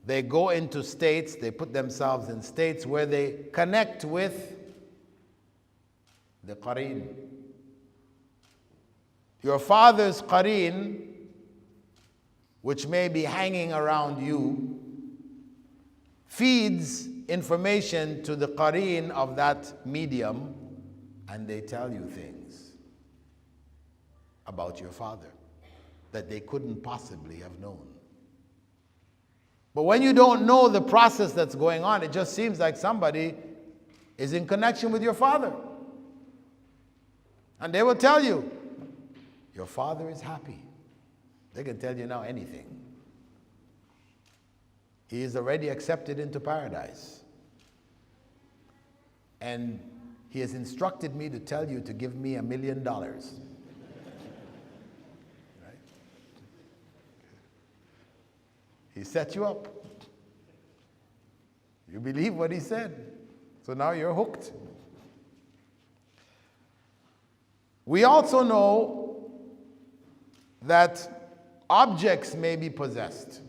they go into states, they put themselves in states where they connect with the qareen. Your father's qareen, which may be hanging around you, feeds information to the qareen of that medium, and they tell you things about your father that they couldn't possibly have known. But when you don't know the process that's going on, it just seems like somebody is in connection with your father. And they will tell you, your father is happy. They can tell you now anything. He is already accepted into paradise. And he has instructed me to tell you to give me $1 million. Right? He set you up. You believe what he said. So now you're hooked. We also know that objects may be possessed.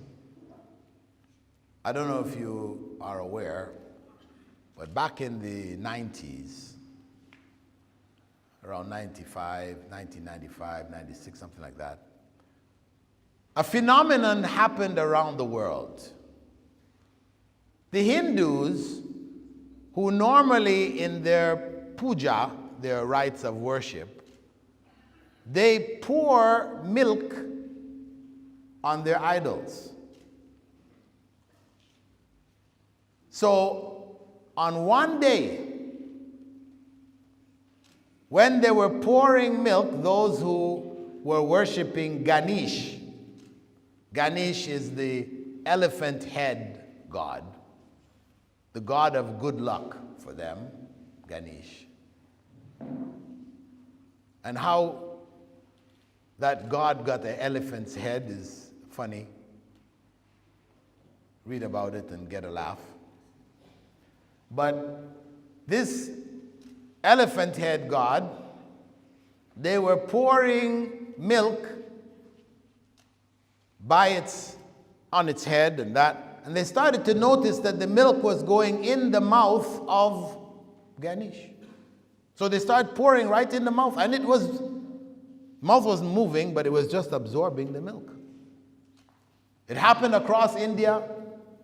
I don't know if you are aware, but back in the 90s, around 1995, 96, something like that, a phenomenon happened around the world. The Hindus, who normally in their puja, their rites of worship, they pour milk on their idols. So, on one day, when they were pouring milk, those who were worshiping Ganesh, Ganesh is the elephant head god, the god of good luck for them, Ganesh. And how that god got an elephant's head is funny. Read about it and get a laugh. But this elephant head god, they were pouring milk on its head and that, and they started to notice that the milk was going in the mouth of Ganesh. So they started pouring right in the mouth, and mouth wasn't moving, but it was just absorbing the milk. It happened across India.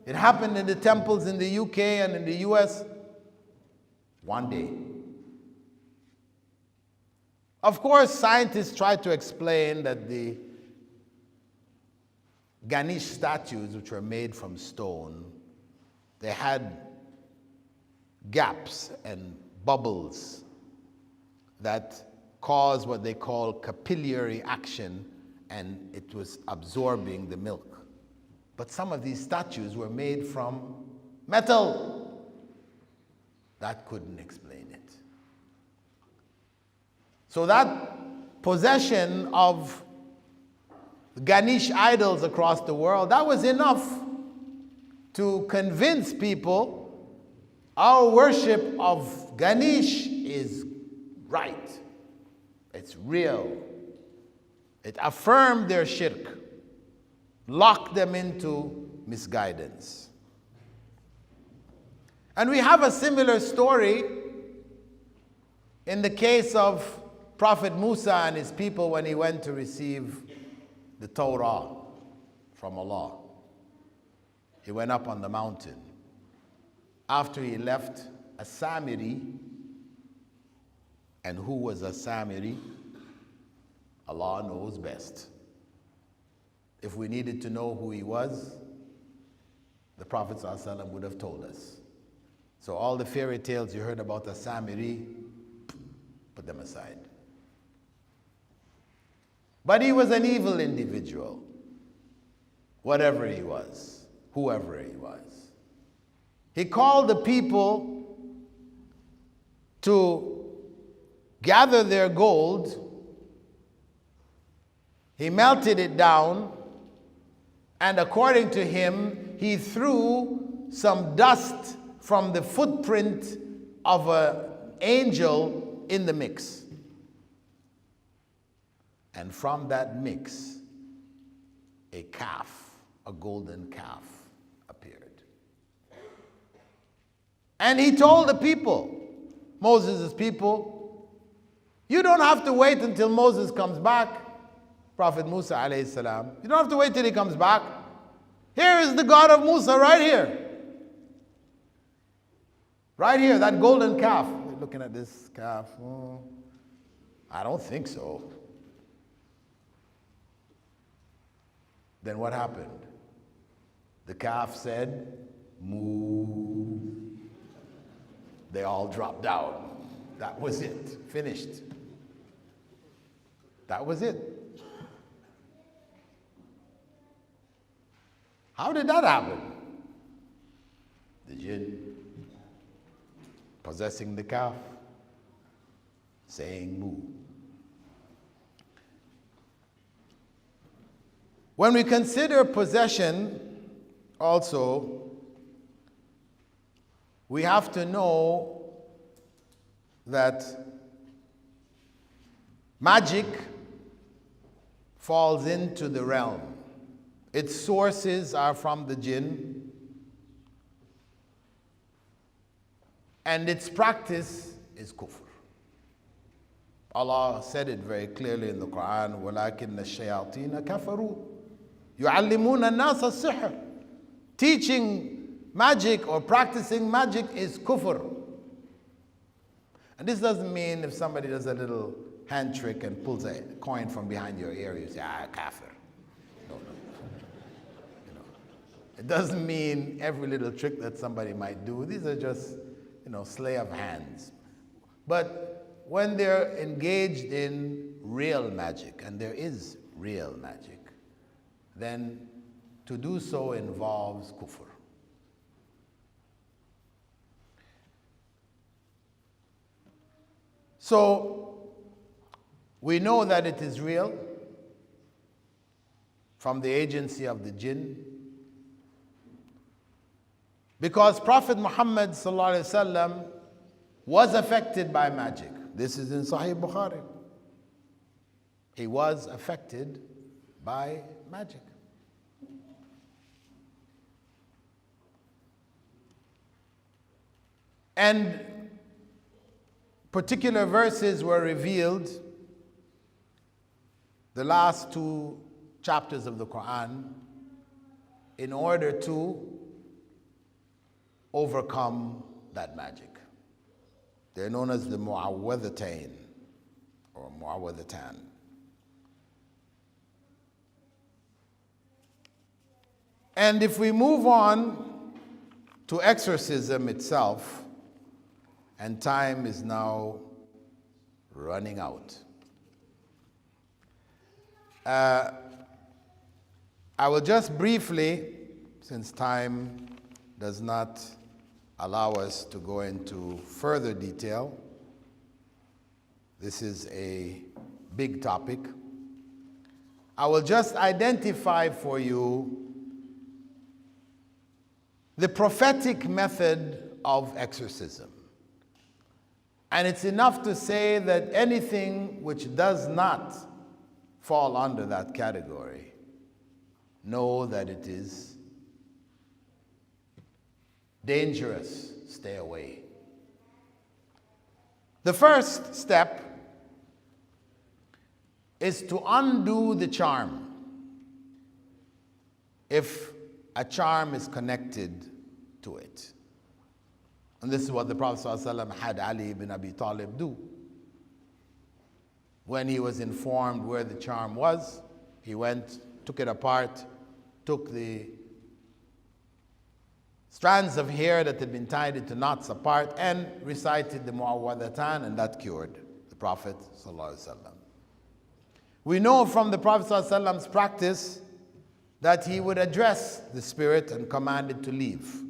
It happened in the temples in the UK and in the US. One day. Of course, scientists tried to explain that the Ganesh statues, which were made from stone, they had gaps and bubbles that caused what they call capillary action, and it was absorbing the milk. But some of these statues were made from metal. That couldn't explain it. So that possession of Ganesh idols across the world, that was enough to convince people our worship of Ganesh is right. It's real. It affirmed their shirk, locked them into misguidance. And we have a similar story in the case of Prophet Musa and his people when he went to receive the Torah from Allah. He went up on the mountain. After he left, a Samiri, and who was a Samiri? Allah knows best. If we needed to know who he was, the Prophet ﷺ would have told us. So all the fairy tales you heard about a Samiri, put them aside. But he was an evil individual, whatever he was, whoever he was. He called the people to gather their gold. He melted it down, and according to him, he threw some dust from the footprint of an angel in the mix. And from that mix, a calf, a golden calf, appeared. And he told the people, Moses' people, you don't have to wait until Moses comes back, Prophet Musa alayhi salam. You don't have to wait till he comes back. Here is the God of Musa right here. Right here, that golden calf. You're looking at this calf. Oh, I don't think so. Then what happened? The calf said, moo. They all dropped down. That was it. Finished. That was it. How did that happen? The jinn possessing the calf, saying moo. When we consider possession, also, we have to know that magic falls into the realm. Its sources are from the jinn, and its practice is kufr. Allah said it very clearly in the Quran, وَلَكِنَّ الشَّيَاطِينَ كَفَرُوا يُعَلِّمُونَ النَّاسَ السِّحْرَ. Teaching magic or practicing magic is kufr. And this doesn't mean if somebody does a little hand trick and pulls a coin from behind your ear, you say, kafir. No. It doesn't mean every little trick that somebody might do. These are just, sleight of hands. But when they're engaged in real magic, and there is real magic, then to do so involves kufr. So, we know that it is real from the agency of the jinn, because Prophet Muhammad ﷺ was affected by magic. This is in Sahih Bukhari. He was affected by magic. And particular verses were revealed, the last 2 chapters of the Quran, in order to overcome that magic. They're known as the Mu'awwadhatain or Mu'awwadhatan. And if we move on to exorcism itself, and time is now running out. I will just briefly, since time does not allow us to go into further detail, this is a big topic. I will just identify for you the prophetic method of exorcism. And it's enough to say that anything which does not fall under that category, know that it is dangerous. Stay away. The first step is to undo the charm. If a charm is connected to it. And this is what the Prophet ﷺ had Ali ibn Abi Talib do. When he was informed where the charm was, he went, took it apart, took the strands of hair that had been tied into knots apart, and recited the Mu'awwadhatan, and that cured the Prophet ﷺ. We know from the Prophet ﷺ's practice that he would address the spirit and command it to leave.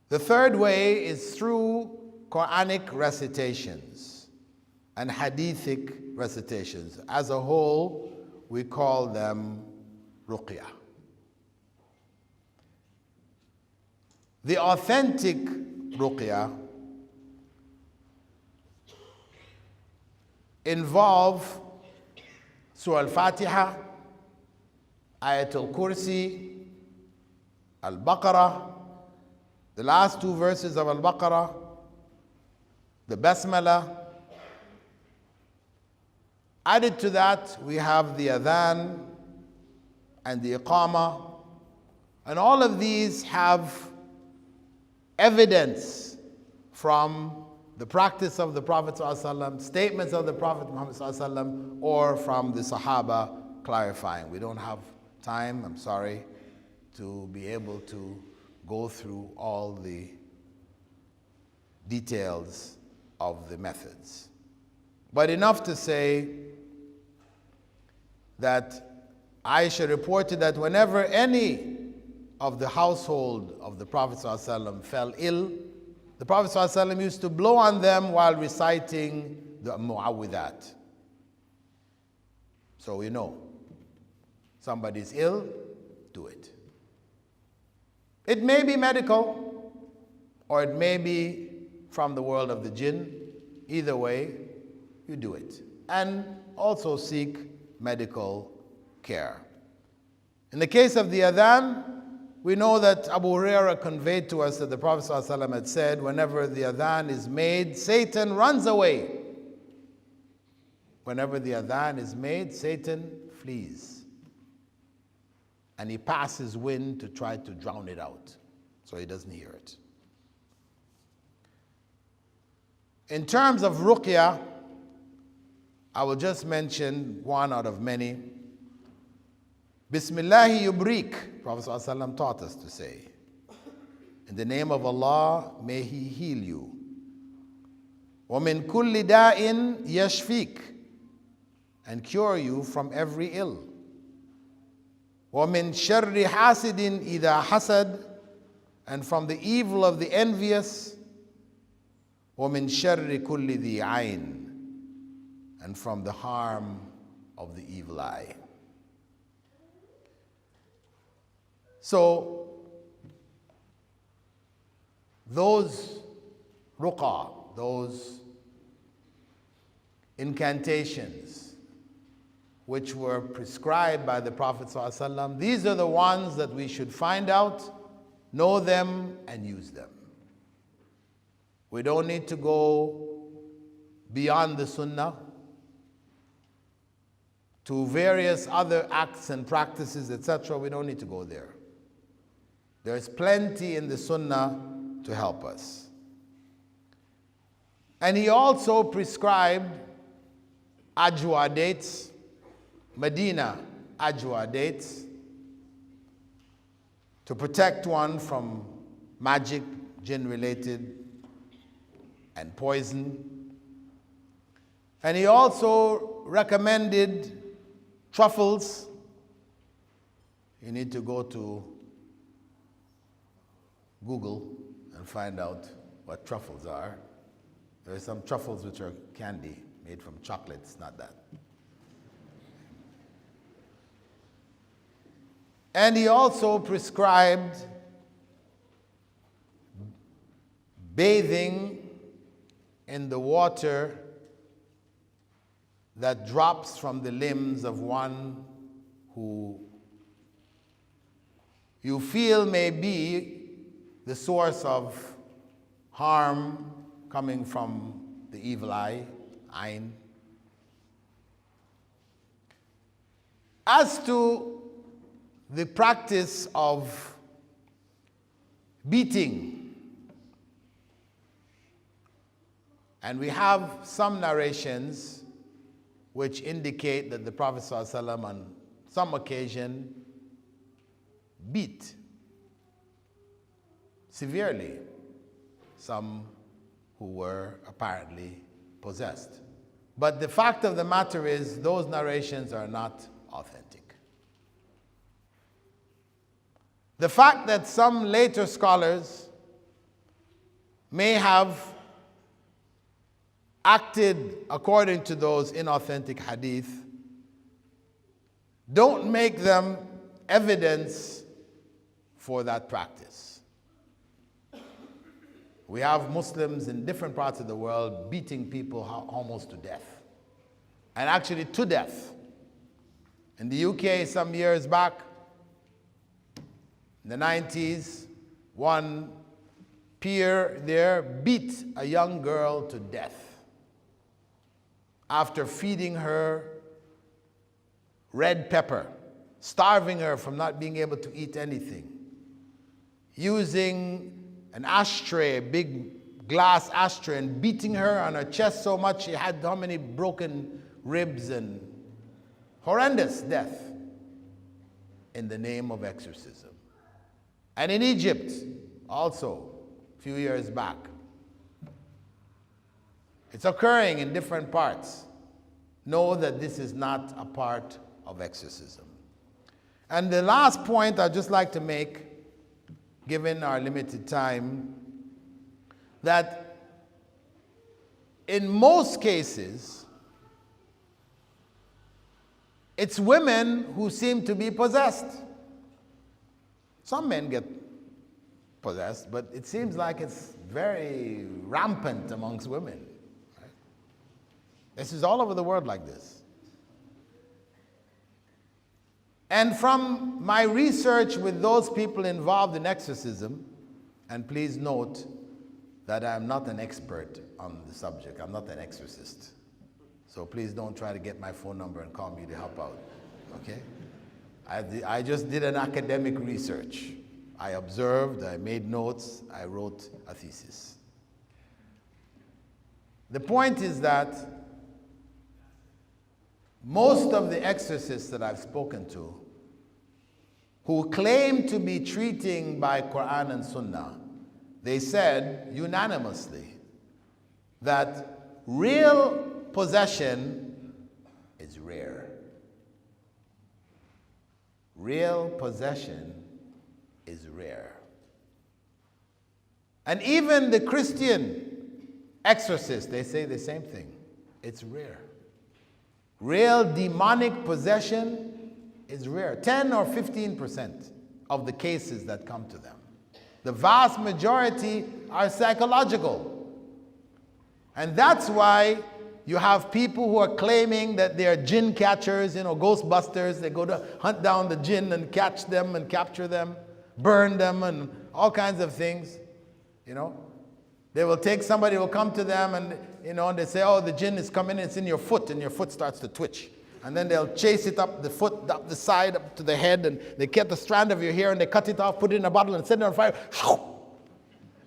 The third way is through Quranic recitations and hadithic recitations. As a whole, we call them ruqyah. The authentic ruqyah involve Surah Al-Fatiha, Ayatul Kursi, Al-Baqarah, the last 2 verses of Al-Baqarah, the Basmala. Added to that, we have the Adhan and the Iqamah. And all of these have evidence from the practice of the Prophet ﷺ, statements of the Prophet Muhammad ﷺ, or from the Sahaba clarifying. We don't have time, I'm sorry, to be able to go through all the details of the methods. But enough to say that Aisha reported that whenever any of the household of the Prophet ﷺ fell ill, the Prophet ﷺ used to blow on them while reciting the Mu'awwidhat. So we know, somebody's ill, do it. It may be medical, or it may be from the world of the jinn. Either way, you do it. And also seek medical care. In the case of the adhan, we know that Abu Hurairah conveyed to us that the Prophet ﷺ had said, whenever the adhan is made, Satan runs away. Whenever the adhan is made, Satan flees. And he passes wind to try to drown it out, so he doesn't hear it. In terms of ruqya, I will just mention one out of many. Bismillahi yubrik, Prophet ﷺ taught us to say. In the name of Allah, may He heal you. وَمِن كُلِّ دَاءٍ يَشْفِيك, and cure you from every ill. وَمِن شَرِّ حَاسِدٍ إِذَا حَسَدٍ, and from the evil of the envious. وَمِن شَرِّ كُلِّ ذِي عَيْنٍ, and from the harm of the evil eye. So, those ruqa, those incantations which were prescribed by the Prophet ﷺ, these are the ones that we should find out, know them, and use them. We don't need to go beyond the sunnah to various other acts and practices, etc. We don't need to go there. There's plenty in the sunnah to help us. And he also prescribed ajwa dates, Medina ajwa dates, to protect one from magic, jinn-related, and poison. And he also recommended truffles. You need to go to Google and find out what truffles are. There are some truffles which are candy made from chocolate. It's not that. And he also prescribed bathing in the water that drops from the limbs of one who you feel may be the source of harm coming from the evil eye, ayn. As to the practice of beating, and we have some narrations which indicate that the Prophet ﷺ on some occasion beat severely some who were apparently possessed. But the fact of the matter is, those narrations are not authentic. The fact that some later scholars may have acted according to those inauthentic hadith don't make them evidence for that practice. We have Muslims in different parts of the world beating people almost to death, and actually to death. In the UK some years back, in the 90s, one peer there beat a young girl to death after feeding her red pepper, starving her from not being able to eat anything, using an ashtray, a big glass ashtray, and beating her on her chest so much she had how many broken ribs, and horrendous death in the name of exorcism. And in Egypt, also, a few years back. It's occurring in different parts. Know that this is not a part of exorcism. And the last point I'd just like to make, given our limited time, that in most cases, it's women who seem to be possessed. Some men get possessed, but it seems like it's very rampant amongst women. Right? This is all over the world like this. And from my research with those people involved in exorcism, and please note that I'm not an expert on the subject. I'm not an exorcist. So please don't try to get my phone number and call me to help out, okay? I just did an academic research. I observed, I made notes, I wrote a thesis. The point is that most of the exorcists that I've spoken to who claim to be treating by Quran and Sunnah, they said unanimously that real possession is rare. Real possession is rare. And even the Christian exorcists, they say the same thing. It's rare. Real demonic possession is rare. 10 or 15% of the cases that come to them. The vast majority are psychological. And that's why you have people who are claiming that they are jinn catchers, ghostbusters. They go to hunt down the jinn and catch them and capture them, burn them, and all kinds of things. They will take somebody who will come to them and and they say, oh, the jinn is coming, it's in your foot, and your foot starts to twitch. And then they'll chase it up the foot, up the side, up to the head, and they get the strand of your hair and they cut it off, put it in a bottle and set it on fire.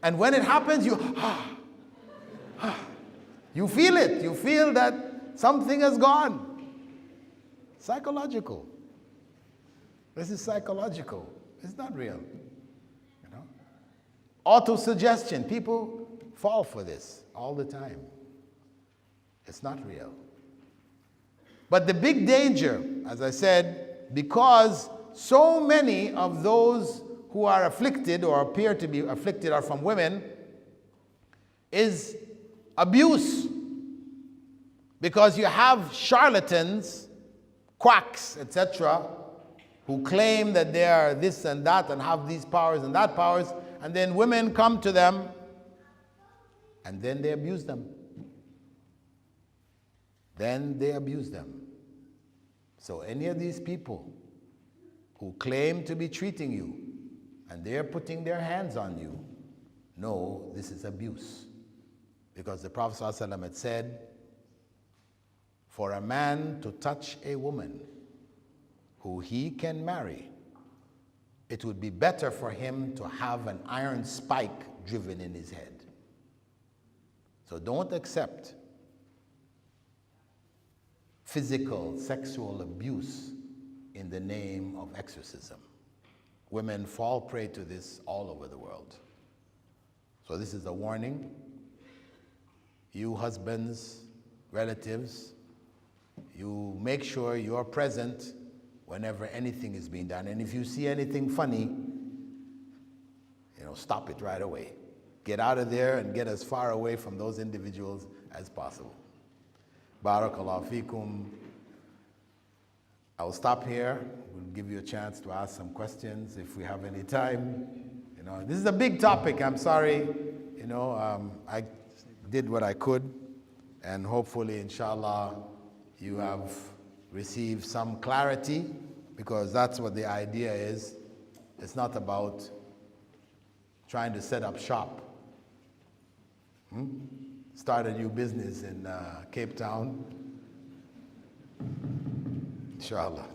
And when it happens, you feel it. You feel that something has gone. Psychological. This is psychological. It's not real. Auto-suggestion. People fall for this all the time. It's not real. But the big danger, as I said, because so many of those who are afflicted or appear to be afflicted are from women, is abuse. Because you have charlatans, quacks, etc., who claim that they are this and that and have these powers and that powers, and then women come to them and then they abuse them. Then they abuse them. So any of these people who claim to be treating you and they're putting their hands on you, no, this is abuse. Because the Prophet ﷺ had said, for a man to touch a woman who he can marry, it would be better for him to have an iron spike driven in his head. So don't accept physical, sexual abuse in the name of exorcism. Women fall prey to this all over the world. So this is a warning. You husbands, relatives, you make sure you're present whenever anything is being done. And if you see anything funny, stop it right away. Get out of there and get as far away from those individuals as possible. Barakallahu feekum. I will stop here. We'll give you a chance to ask some questions if we have any time. This is a big topic. I'm sorry. I did what I could, and hopefully, inshallah, you have received some clarity, because that's what the idea is. It's not about trying to set up shop. Start a new business in Cape Town. Inshallah.